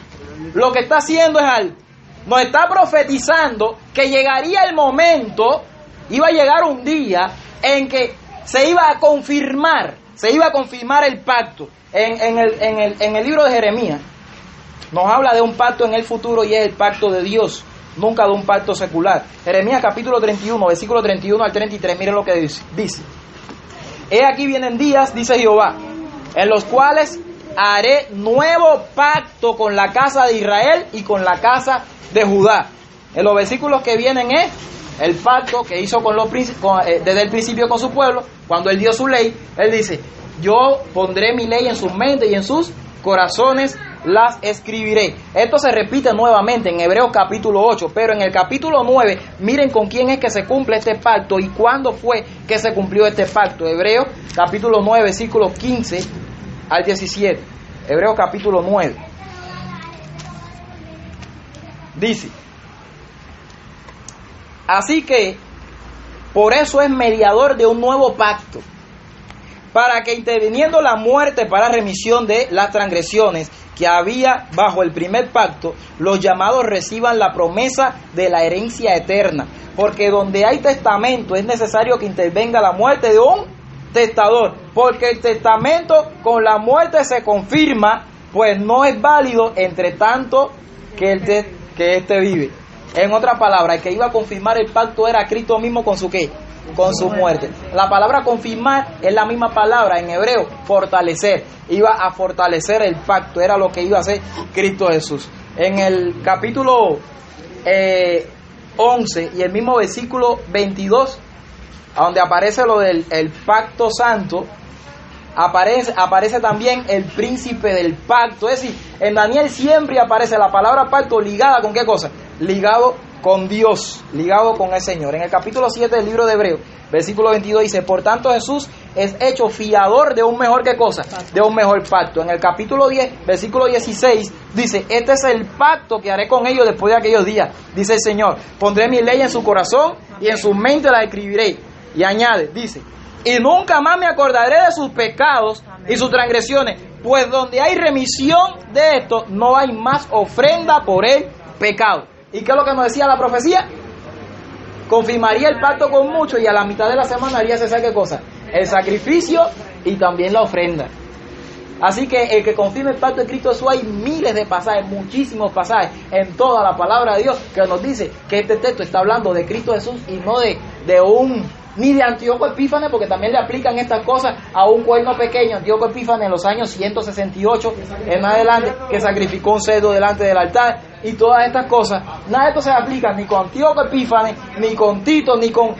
lo que está haciendo es algo. Nos está profetizando que llegaría el momento, iba a llegar un día en que se iba a confirmar el pacto. En el libro de Jeremías nos habla de un pacto en el futuro y es el pacto de Dios, nunca de un pacto secular. Jeremías capítulo 31, versículo 31 al 33, miren lo que dice. He aquí vienen días, dice Jehová, en los cuales haré nuevo pacto con la casa de Israel y con la casa de Judá. En los versículos que vienen es el pacto que hizo desde el principio con su pueblo. Cuando él dio su ley, él dice, yo pondré mi ley en sus mentes y en sus corazones las escribiré. Esto se repite nuevamente en Hebreos capítulo 8, pero en el capítulo 9, miren con quién es que se cumple este pacto y cuándo fue que se cumplió este pacto. Hebreos capítulo 9, versículos 15 al 17. Hebreos capítulo 9. Dice, así que por eso es mediador de un nuevo pacto, para que interviniendo la muerte para remisión de las transgresiones que había bajo el primer pacto, los llamados reciban la promesa de la herencia eterna. Porque donde hay testamento es necesario que intervenga la muerte de un testador, porque el testamento con la muerte se confirma, pues no es válido entre tanto que éste vive. En otras palabras, el que iba a confirmar el pacto era Cristo mismo con su ¿qué? Con su muerte. La palabra confirmar es la misma palabra en hebreo, fortalecer. Iba a fortalecer el pacto, era lo que iba a hacer Cristo Jesús. En el capítulo 11 y el mismo versículo 22, donde aparece lo del el pacto santo, aparece también el príncipe del pacto. Es decir, en Daniel siempre aparece la palabra pacto ligada ¿con qué cosa? Ligado con Dios, ligado con el Señor. En el capítulo 7 del libro de Hebreos, versículo 22 dice, por tanto Jesús es hecho fiador de un mejor, ¿qué cosa? De un mejor pacto. En el capítulo 10, versículo 16, dice, este es el pacto que haré con ellos después de aquellos días, dice el Señor, pondré mi ley en su corazón y en su mente la escribiré. Y añade, dice, y nunca más me acordaré de sus pecados y sus transgresiones, pues donde hay remisión de esto, no hay más ofrenda por el pecado. ¿Y qué es lo que nos decía la profecía? Confirmaría el pacto con muchos y a la mitad de la semana haría cesar ¿qué cosa? El sacrificio y también la ofrenda. Así que el que confirme el pacto de Cristo Jesús, hay miles de pasajes, muchísimos pasajes en toda la palabra de Dios que nos dice que este texto está hablando de Cristo Jesús y no ni de Antíoco Epífanes, porque también le aplican estas cosas a un cuerno pequeño, Antíoco Epífanes en los años 168 en adelante, que sacrificó un cerdo delante del altar y todas estas cosas. Nada de esto se aplica ni con Antíoco Epífanes, ni con Tito, ni con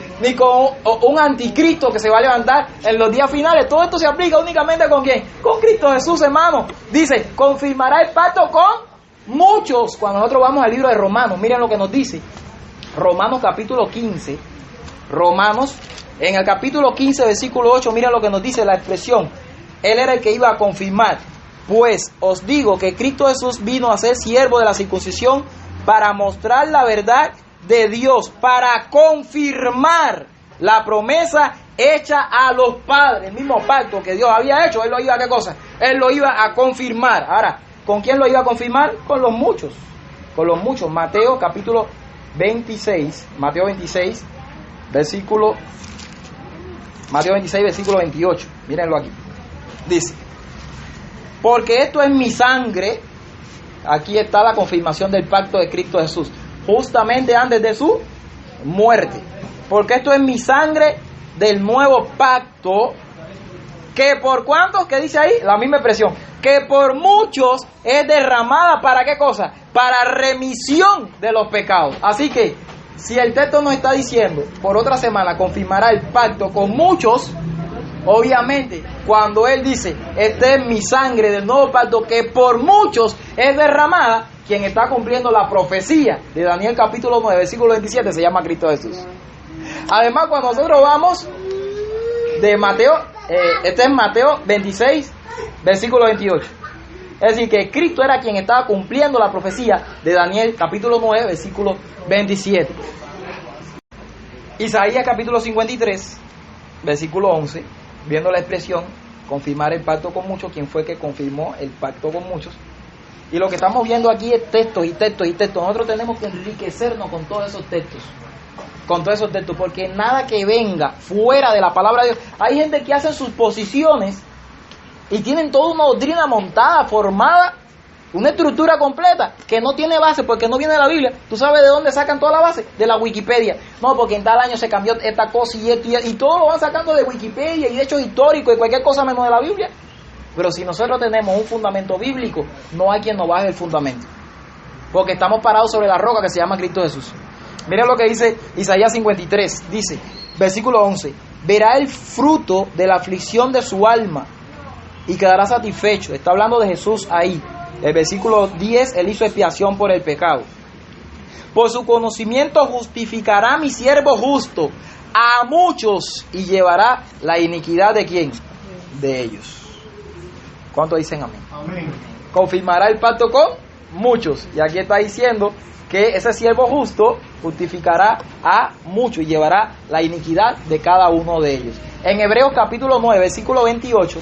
un anticristo que se va a levantar en los días finales. Todo esto se aplica únicamente ¿con quién? Con Cristo Jesús, hermano. Dice, confirmará el pacto con muchos. Cuando nosotros vamos al libro de Romanos, miren lo que nos dice. Romanos capítulo 15. Romanos, en el capítulo 15, versículo 8, miren lo que nos dice la expresión. Él era el que iba a confirmar. Pues os digo que Cristo Jesús vino a ser siervo de la circuncisión para mostrar la verdad de Dios, para confirmar la promesa hecha a los padres. El mismo pacto que Dios había hecho, Él lo iba a ¿qué cosa? Él lo iba a confirmar. Ahora, ¿con quién lo iba a confirmar? Con los muchos. Con los muchos. Mateo capítulo 26, Mateo 26, versículo 28. Mírenlo aquí. Dice, porque esto es mi sangre. Aquí está la confirmación del pacto de Cristo Jesús, justamente antes de su muerte. Porque esto es mi sangre del nuevo pacto, que por cuántos, ¿qué dice ahí? La misma expresión, que por muchos es derramada, ¿para qué cosa? Para remisión de los pecados. Así que, si el texto nos está diciendo, por otra semana confirmará el pacto con muchos, obviamente, cuando Él dice, esta es mi sangre del nuevo pacto, que por muchos es derramada, quien está cumpliendo la profecía de Daniel capítulo 9, versículo 27, se llama Cristo Jesús. Además, cuando nosotros vamos de Mateo, este es Mateo 26, versículo 28. Es decir, que Cristo era quien estaba cumpliendo la profecía de Daniel capítulo 9, versículo 27. Isaías capítulo 53, versículo 11, viendo la expresión, confirmar el pacto con muchos, ¿quién fue que confirmó el pacto con muchos? Y lo que estamos viendo aquí es textos y textos y textos. Nosotros tenemos que enriquecernos con todos esos textos. Con todos esos textos, porque nada que venga fuera de la palabra de Dios. Hay gente que hace sus posiciones y tienen toda una doctrina montada, formada, una estructura completa que no tiene base porque no viene de la Biblia. ¿Tú sabes de dónde sacan toda la base? De la Wikipedia. No, porque en tal año se cambió esta cosa y esto y todo lo van sacando de Wikipedia y de hechos históricos y cualquier cosa menos de la Biblia. Pero si nosotros tenemos un fundamento bíblico, no hay quien nos baje el fundamento, porque estamos parados sobre la roca que se llama Cristo Jesús. Miren lo que dice Isaías 53, dice, versículo 11, verá el fruto de la aflicción de su alma y quedará satisfecho. Está hablando de Jesús ahí. El versículo 10, Él hizo expiación por el pecado. Por su conocimiento justificará a mi siervo justo a muchos y llevará la iniquidad ¿de quién? De ellos. ¿Cuántos dicen amén? Amén. Confirmará el pacto con muchos. Y aquí está diciendo que ese siervo justo justificará a muchos y llevará la iniquidad de cada uno de ellos. En Hebreos capítulo 9, versículo 28,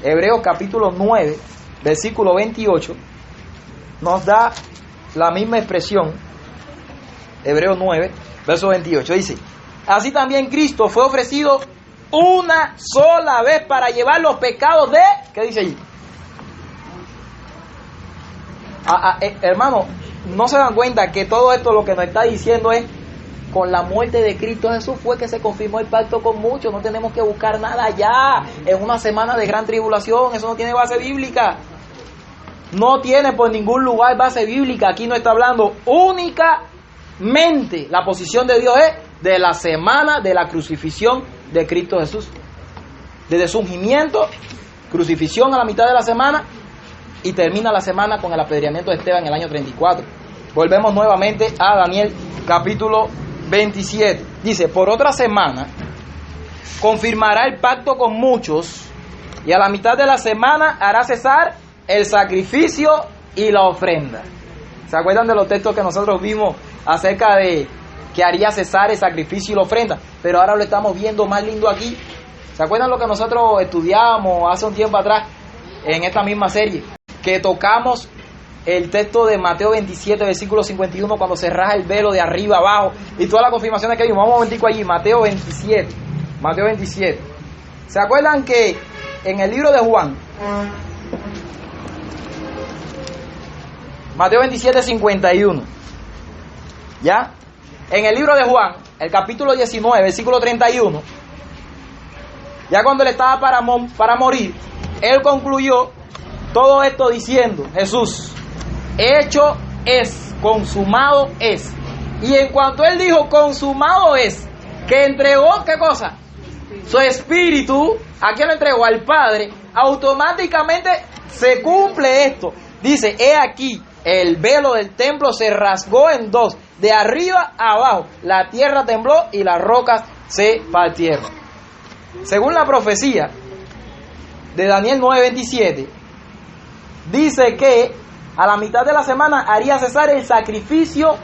Hebreos capítulo 9, versículo 28, nos da la misma expresión. Hebreos 9, verso 28, dice, así también Cristo fue ofrecido una sola vez para llevar los pecados de... ¿Qué dice ahí? Hermano, no se dan cuenta que todo esto lo que nos está diciendo es, con la muerte de Cristo Jesús fue que se confirmó el pacto con muchos. No tenemos que buscar nada ya en una semana de gran tribulación. Eso no tiene base bíblica. No tiene por ningún lugar base bíblica. Aquí no está hablando únicamente. La posición de Dios es de la semana de la crucifixión de Cristo Jesús. Desde su ungimiento, crucifixión a la mitad de la semana, y termina la semana con el apedreamiento de Esteban en el año 34. Volvemos nuevamente a Daniel capítulo 27. Dice, por otra semana confirmará el pacto con muchos, y a la mitad de la semana hará cesar el sacrificio y la ofrenda. ¿Se acuerdan de los textos que nosotros vimos acerca de que haría cesar el sacrificio y la ofrenda? Pero ahora lo estamos viendo más lindo aquí. ¿Se acuerdan lo que nosotros estudiábamos hace un tiempo atrás en esta misma serie? Que tocamos el texto de Mateo 27, versículo 51, cuando se raja el velo de arriba abajo, y todas las confirmaciones que vimos. Vamos un momentico allí, Mateo 27. Mateo 27. ¿Se acuerdan que en el libro de Juan, Mateo 27, 51, ¿ya? En el libro de Juan, el capítulo 19, versículo 31, ya cuando él estaba para morir, él concluyó todo esto diciendo: Jesús, hecho es, consumado es. Y en cuanto él dijo consumado es, que entregó, ¿qué cosa? Su espíritu. ¿A quién lo entregó? Al Padre. Automáticamente se cumple esto. Dice: he aquí, el velo del templo se rasgó en dos, de arriba a abajo. La tierra tembló y las rocas se partieron. Según la profecía de Daniel 9:27, dice que a la mitad de la semana haría cesar el sacrificio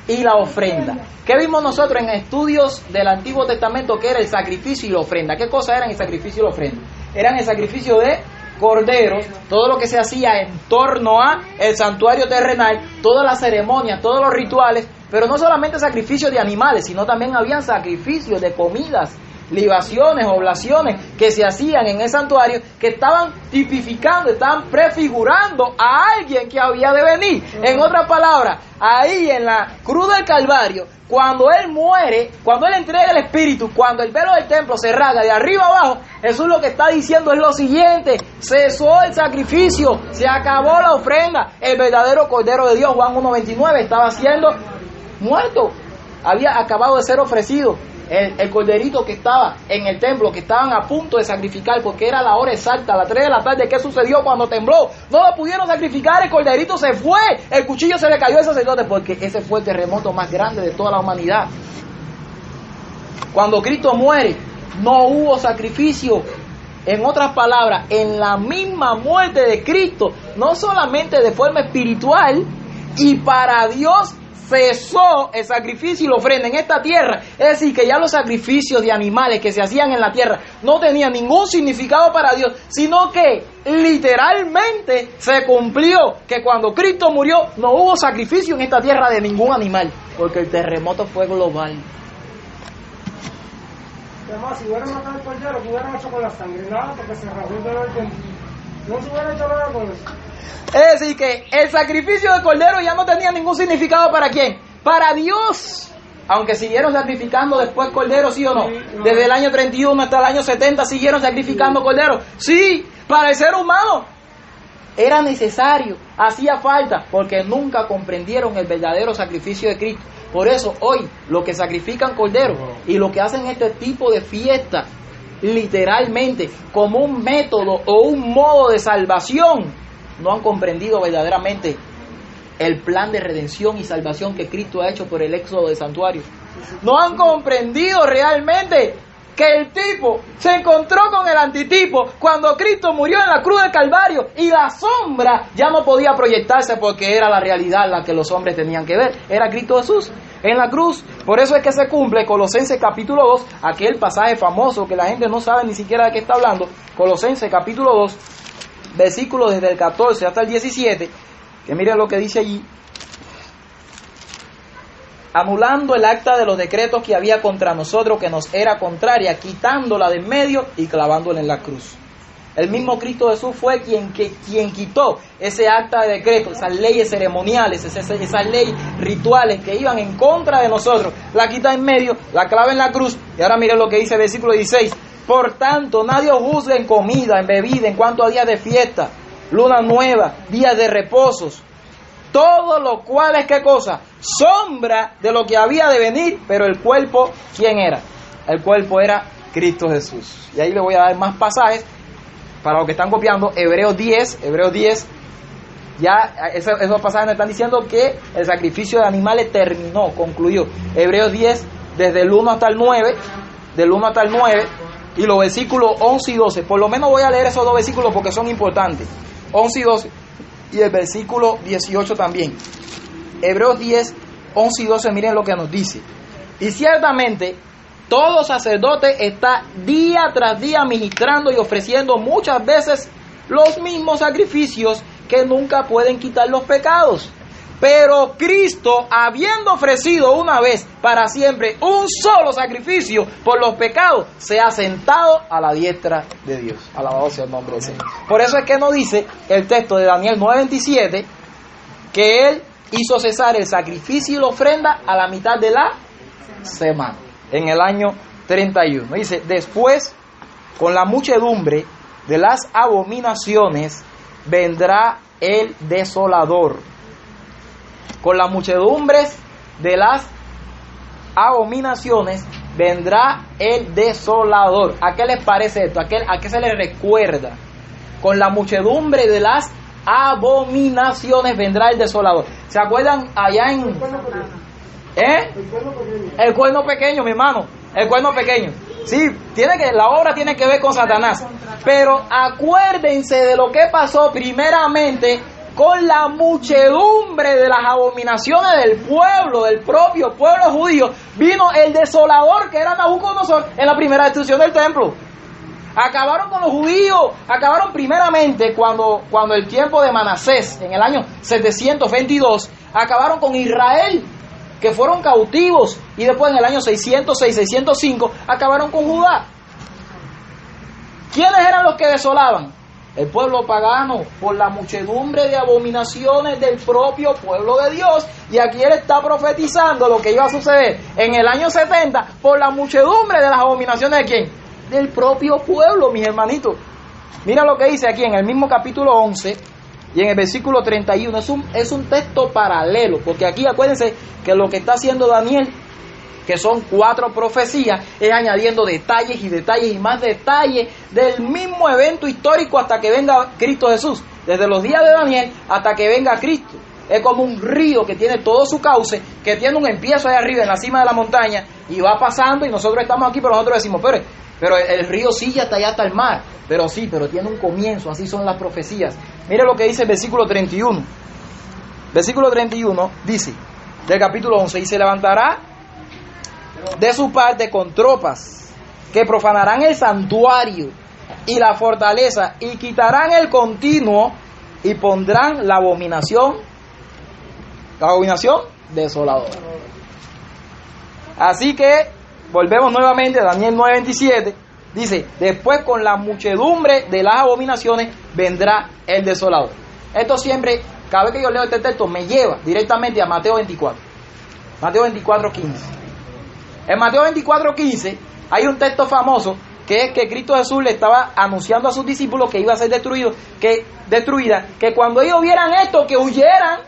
y la ofrenda. ¿Qué vimos nosotros en estudios del Antiguo Testamento? Que era el sacrificio y la ofrenda. ¿Qué cosa eran el sacrificio y la ofrenda? Eran el sacrificio de corderos, todo lo que se hacía en torno a el santuario terrenal, todas las ceremonias, todos los rituales, pero no solamente sacrificios de animales, sino también habían sacrificios de comidas, libaciones, oblaciones que se hacían en el santuario, que estaban tipificando, estaban prefigurando a alguien que había de venir. En otras palabras, ahí en la cruz del Calvario, cuando él muere, cuando él entrega el espíritu, cuando el velo del templo se rasga de arriba abajo, Jesús lo que está diciendo es lo siguiente: cesó el sacrificio, se acabó la ofrenda, el verdadero Cordero de Dios, Juan 1:29, estaba siendo muerto, había acabado de ser ofrecido. El corderito que estaba en el templo, que estaban a punto de sacrificar, porque era la hora exacta, a las 3 de la tarde. ¿Qué sucedió cuando tembló? No lo pudieron sacrificar, el corderito se fue, el cuchillo se le cayó al sacerdote, porque ese fue el terremoto más grande de toda la humanidad. Cuando Cristo muere, no hubo sacrificio. En otras palabras, en la misma muerte de Cristo, no solamente de forma espiritual, y para Dios cesó el sacrificio y la ofrenda en esta tierra. Es decir, que ya los sacrificios de animales que se hacían en la tierra no tenían ningún significado para Dios, sino que literalmente se cumplió que cuando Cristo murió no hubo sacrificio en esta tierra de ningún animal, porque el terremoto fue global. Además, si hubieran matado al cordero, ¿qué hubieran hecho con la sangre? Nada, porque se rasgó el velo del templo. No se hubiera hecho nada con eso. Es decir, que el sacrificio de cordero ya no tenía ningún significado. ¿Para quién? Para Dios. Aunque siguieron sacrificando después cordero, ¿sí o no? Desde el año 31 hasta el año 70 siguieron sacrificando cordero. Sí, para el ser humano era necesario, hacía falta, porque nunca comprendieron el verdadero sacrificio de Cristo. Por eso hoy los que sacrifican cordero y los que hacen este tipo de fiesta, literalmente como un método o un modo de salvación, no han comprendido verdaderamente el plan de redención y salvación que Cristo ha hecho por el éxodo del santuario. No han comprendido realmente que el tipo se encontró con el antitipo cuando Cristo murió en la cruz del Calvario, y la sombra ya no podía proyectarse porque era la realidad la que los hombres tenían que ver. Era Cristo Jesús en la cruz. Por eso es que se cumple Colosenses capítulo 2, aquel pasaje famoso que la gente no sabe ni siquiera de qué está hablando. Colosenses capítulo 2, versículos desde el 14 hasta el 17, que miren lo que dice allí: anulando el acta de los decretos que había contra nosotros, que nos era contraria, quitándola de en medio y clavándola en la cruz. El mismo Cristo Jesús fue quien quitó ese acta de decretos, esas leyes ceremoniales, esas leyes rituales que iban en contra de nosotros. La quita en medio, la clava en la cruz. Y ahora miren lo que dice el versículo 16: por tanto, nadie os juzgue en comida, en bebida, en cuanto a días de fiesta, luna nueva, días de reposos, todo lo cual es, ¿qué cosa? Sombra de lo que había de venir, pero el cuerpo, ¿quién era? El cuerpo era Cristo Jesús. Y ahí le voy a dar más pasajes para los que están copiando. Hebreos 10, ya esos pasajes nos están diciendo que el sacrificio de animales terminó, concluyó. Hebreos 10, desde el 1 hasta el 9, del 1 hasta el 9, y los versículos 11 y 12. Por lo menos voy a leer esos dos versículos porque son importantes. 11 y 12 y el versículo 18 también. Hebreos 10, 11 y 12, miren lo que nos dice. Y ciertamente todo sacerdote está día tras día ministrando y ofreciendo muchas veces los mismos sacrificios que nunca pueden quitar los pecados. Pero Cristo, habiendo ofrecido una vez para siempre un solo sacrificio por los pecados, se ha sentado a la diestra de Dios. Alabado sea el nombre del Señor. Por eso es que nos dice el texto de Daniel 9:27 que Él hizo cesar el sacrificio y la ofrenda a la mitad de la semana, en el año 31. Dice, después, con la muchedumbre de las abominaciones, vendrá el desolador. Con las muchedumbres de las abominaciones vendrá el desolador. ¿A qué les parece esto? ¿A qué se les recuerda? Con la muchedumbre de las abominaciones vendrá el desolador. ¿Se acuerdan allá en... El cuerno pequeño, mi hermano. El cuerno pequeño. Sí, la obra tiene que ver con Satanás. Pero acuérdense de lo que pasó primeramente con la muchedumbre de las abominaciones del propio pueblo judío. Vino el desolador, que era Nabucodonosor, en la primera destrucción del templo. Acabaron con los judíos, acabaron primeramente cuando el tiempo de Manasés, en el año 722, acabaron con Israel, que fueron cautivos, y después en el año 606, 605, acabaron con Judá. ¿Quiénes eran los que desolaban? El pueblo pagano, por la muchedumbre de abominaciones del propio pueblo de Dios. Y aquí él está profetizando lo que iba a suceder en el año 70 por la muchedumbre de las abominaciones de ¿quién? Del propio pueblo, mis hermanitos. Mira lo que dice aquí en el mismo capítulo 11 y en el versículo 31. Es un texto paralelo, porque aquí acuérdense que lo que está haciendo Daniel, que son 4 profecías, es añadiendo detalles y más detalles del mismo evento histórico hasta que venga Cristo Jesús. Desde los días de Daniel hasta que venga Cristo. Es como un río que tiene todo su cauce, que tiene un empiezo ahí arriba en la cima de la montaña y va pasando, y nosotros estamos aquí, pero nosotros decimos, pero el río sigue hasta allá, hasta el mar. Pero sí, pero tiene un comienzo, así son las profecías. Mire lo que dice el versículo 31. Versículo 31 dice, del capítulo 11, y se levantará de su parte con tropas que profanarán el santuario y la fortaleza y quitarán el continuo y pondrán la abominación desoladora. Así que volvemos nuevamente a Daniel 9:27. Dice, después con la muchedumbre de las abominaciones vendrá el desolador. Esto siempre, cada vez que yo leo este texto, me lleva directamente a Mateo 24. Mateo 24:15. En Mateo 24:15 hay un texto famoso que es que Cristo Jesús le estaba anunciando a sus discípulos que iba a ser destruida, que cuando ellos vieran esto, que huyeran.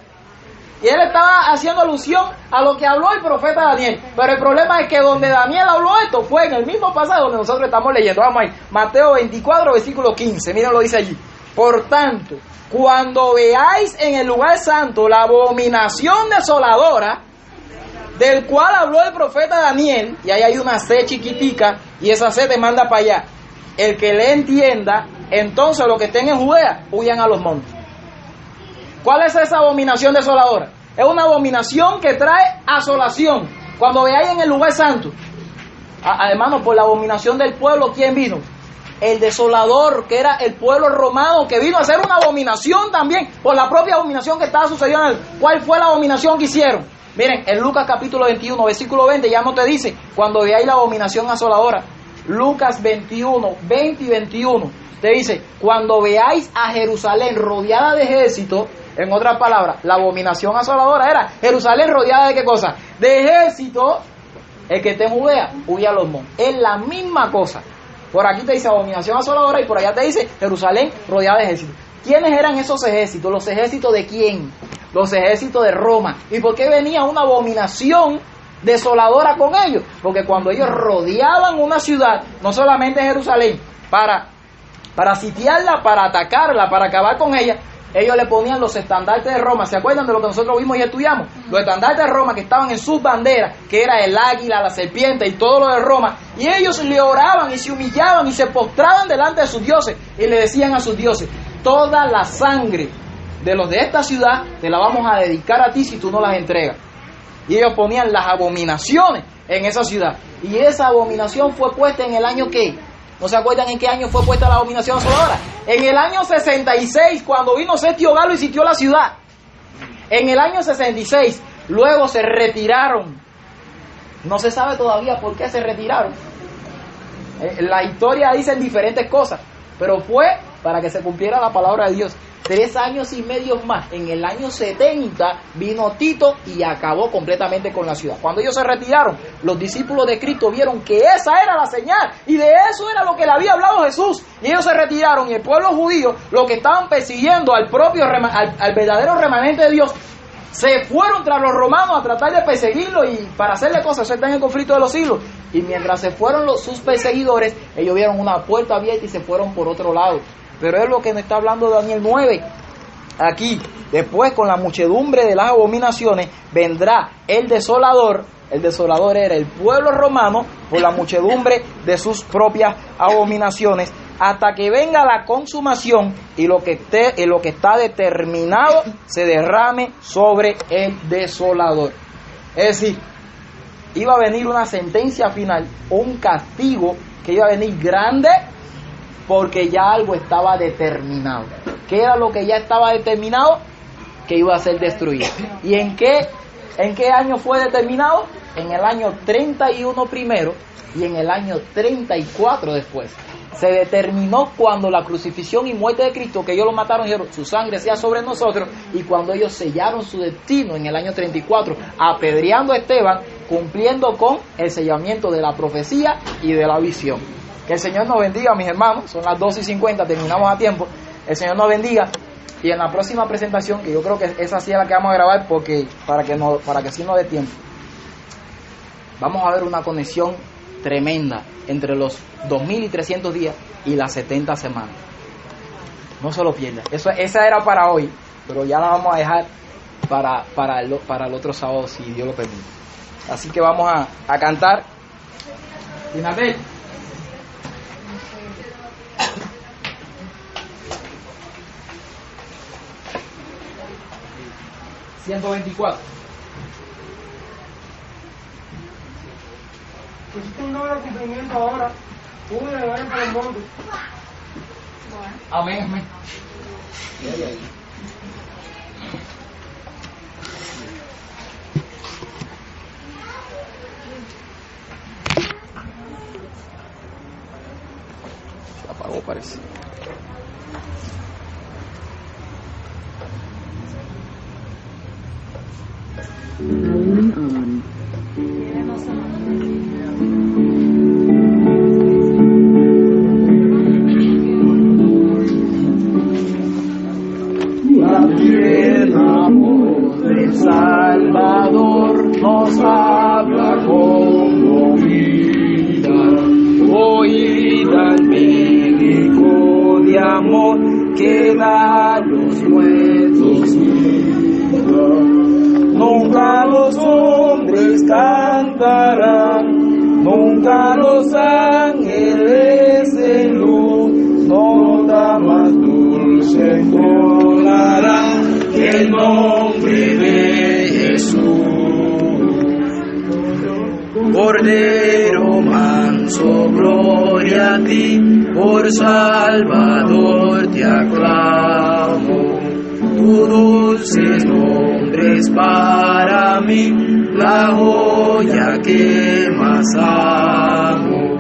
Y él estaba haciendo alusión a lo que habló el profeta Daniel. Pero el problema es que donde Daniel habló esto fue en el mismo pasaje donde nosotros estamos leyendo. Vamos ahí, Mateo 24, versículo 15. Miren lo dice allí. Por tanto, cuando veáis en el lugar santo la abominación desoladora, del cual habló el profeta Daniel, y ahí hay una C chiquitica, y esa C te manda para allá. El que le entienda, entonces los que estén en Judea, huyan a los montes. ¿Cuál es esa abominación desoladora? Es una abominación que trae asolación. Cuando veáis en el lugar santo, hermanos, por la abominación del pueblo, ¿quién vino? El desolador, que era el pueblo romano, que vino a hacer una abominación también, por la propia abominación que estaba sucediendo en él. ¿Cuál fue la abominación que hicieron? Miren, en Lucas capítulo 21, versículo 20, ya no te dice, cuando veáis la abominación asoladora. Lucas 21, 20 y 21, te dice, cuando veáis a Jerusalén rodeada de ejército. En otras palabras, la abominación asoladora era Jerusalén rodeada de ¿qué cosa? De ejército. El que esté en Judea, huye a los montes. Es la misma cosa. Por aquí te dice abominación asoladora y por allá te dice Jerusalén rodeada de ejército. ¿Quiénes eran esos ejércitos? ¿Los ejércitos de quién? Los ejércitos de Roma. ¿Y por qué venía una abominación desoladora con ellos? Porque cuando ellos rodeaban una ciudad, no solamente Jerusalén, para sitiarla, para atacarla, para acabar con ella, ellos le ponían los estandartes de Roma. ¿Se acuerdan de lo que nosotros vimos y estudiamos? Los estandartes de Roma que estaban en sus banderas, que era el águila, la serpiente y todo lo de Roma. Y ellos le oraban y se humillaban y se postraban delante de sus dioses. Y le decían a sus dioses: toda la sangre de los de esta ciudad te la vamos a dedicar a ti si tú no las entregas. Y ellos ponían las abominaciones en esa ciudad. Y esa abominación fue puesta en el año ¿qué? ¿No se acuerdan en qué año fue puesta la abominación asoladora? En el año 66, cuando vino Setio Galo y sitió la ciudad. En el año 66, luego se retiraron. No se sabe todavía por qué se retiraron. La historia dice diferentes cosas, pero fue para que se cumpliera la palabra de Dios. 3 años y medio más, en el año 70 vino Tito y acabó completamente con la ciudad. Cuando ellos se retiraron, los discípulos de Cristo vieron que esa era la señal y de eso era lo que le había hablado Jesús. Y ellos se retiraron y el pueblo judío, los que estaban persiguiendo al verdadero remanente de Dios, se fueron tras los romanos a tratar de perseguirlo y para hacerle cosas. Eso está en el conflicto de los siglos. Y mientras se fueron sus perseguidores, ellos vieron una puerta abierta y se fueron por otro lado. Pero es lo que nos está hablando Daniel 9. Aquí, después con la muchedumbre de las abominaciones, vendrá el desolador. El desolador era el pueblo romano por la muchedumbre de sus propias abominaciones, hasta que venga la consumación y lo que está determinado se derrame sobre el desolador. Es decir, iba a venir una sentencia final, un castigo que iba a venir grande, porque ya algo estaba determinado. ¿Qué era lo que ya estaba determinado? Que iba a ser destruido. ¿Y en qué año fue determinado? En el año 31 primero y en el año 34 después. Se determinó cuando la crucifixión y muerte de Cristo, que ellos lo mataron, dijeron: su sangre sea sobre nosotros. Y cuando ellos sellaron su destino en el año 34, apedreando a Esteban, cumpliendo con el sellamiento de la profecía y de la visión. Que el Señor nos bendiga, mis hermanos. Son las 12:50, terminamos a tiempo. El Señor nos bendiga. Y en la próxima presentación, que yo creo que esa sí es la que vamos a grabar, porque para que sí nos dé tiempo, vamos a ver una conexión tremenda entre los 2300 días y las 70 semanas. No se lo pierda. Esa era para hoy, pero ya la vamos a dejar para el otro sábado, si Dios lo permite. Así que vamos a cantar. Tinabel. 124. Pues esto es un nuevo cumplimiento ahora. Uy, le vayan para el monte. Amén, amén. Se apagó, parece. La tierra voz del Salvador nos habla como vida. Oíd al médico de amor que da a los muertos vida. Nunca los hombres cantarán, nunca los ángeles de luz, nota más dulce entonarán que el nombre de Jesús. Cordero manso, gloria a ti, por Salvador te aclamo. Tu dulces nombres para mí, la joya que más amo.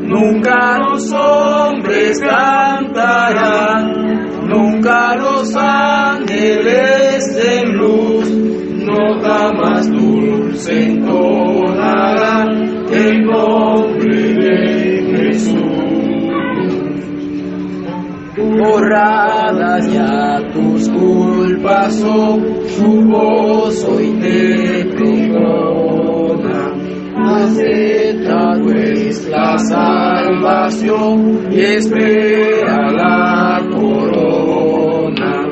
Nunca los hombres cantarán, nunca los ángeles de luz, nota más dulce entonarán el nombre de Jesús. Borradas ya tus culpas son, su voz hoy te perdona. Acepta pues la salvación y espera la corona.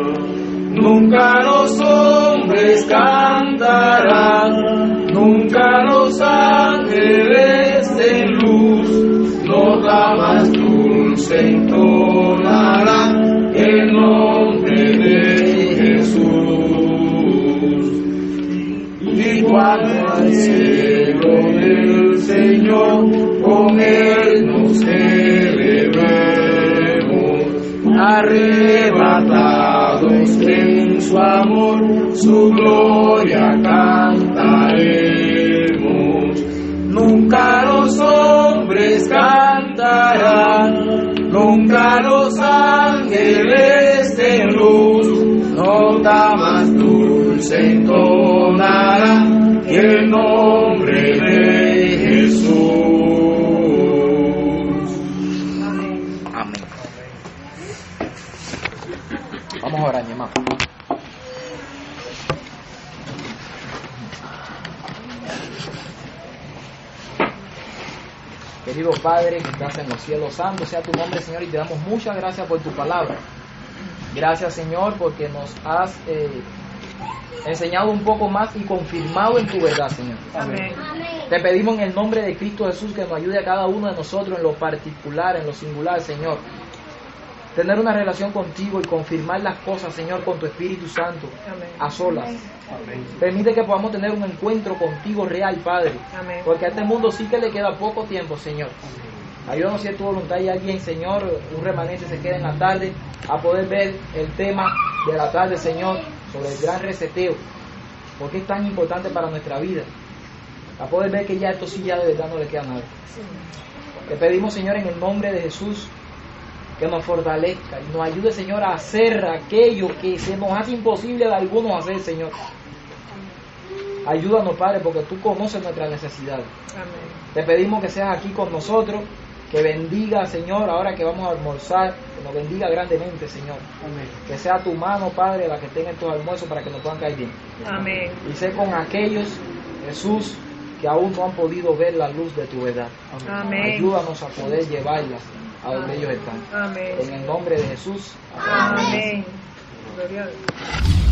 arrebatados en su amor, su gloria cantaremos. Nunca los hombres cantarán, nunca los ángeles de luz, nota más dulce entonará el nombre de Jesús. Amén. Vamos a orar, mi hermano. Querido Padre, que estás en los cielos, santo sea tu nombre, Señor, y te damos muchas gracias por tu palabra. Gracias, Señor, porque nos has enseñado un poco más y confirmado en tu verdad, Señor. Amén. Te pedimos en el nombre de Cristo Jesús que nos ayude a cada uno de nosotros en lo particular, en lo singular, Señor. Tener una relación contigo y confirmar las cosas, Señor, con tu Espíritu Santo, a solas. Amén. Permite que podamos tener un encuentro contigo real, Padre. Amén. Porque a este mundo sí que le queda poco tiempo, Señor. Ayúdanos si es tu voluntad y alguien, Señor, un remanente se quede en la tarde a poder ver el tema de la tarde, Señor, sobre el gran reseteo. Porque es tan importante para nuestra vida. A poder ver que ya esto sí ya de verdad no le queda nada. Te pedimos, Señor, en el nombre de Jesús, que nos fortalezca y nos ayude, Señor, a hacer aquello que se nos hace imposible de algunos hacer, Señor. Ayúdanos, Padre, porque tú conoces nuestras necesidades. Amén. Te pedimos que seas aquí con nosotros, que bendiga, Señor, ahora que vamos a almorzar, que nos bendiga grandemente, Señor. Amén. Que sea tu mano, Padre, la que tenga estos almuerzos para que nos puedan caer bien. Amén. Y sé con aquellos, Jesús, que aún no han podido ver la luz de tu verdad. Amén. Ayúdanos a poder llevarlas a donde ellos están. Amén. En el nombre de Jesús. Amén. Gloria a Dios.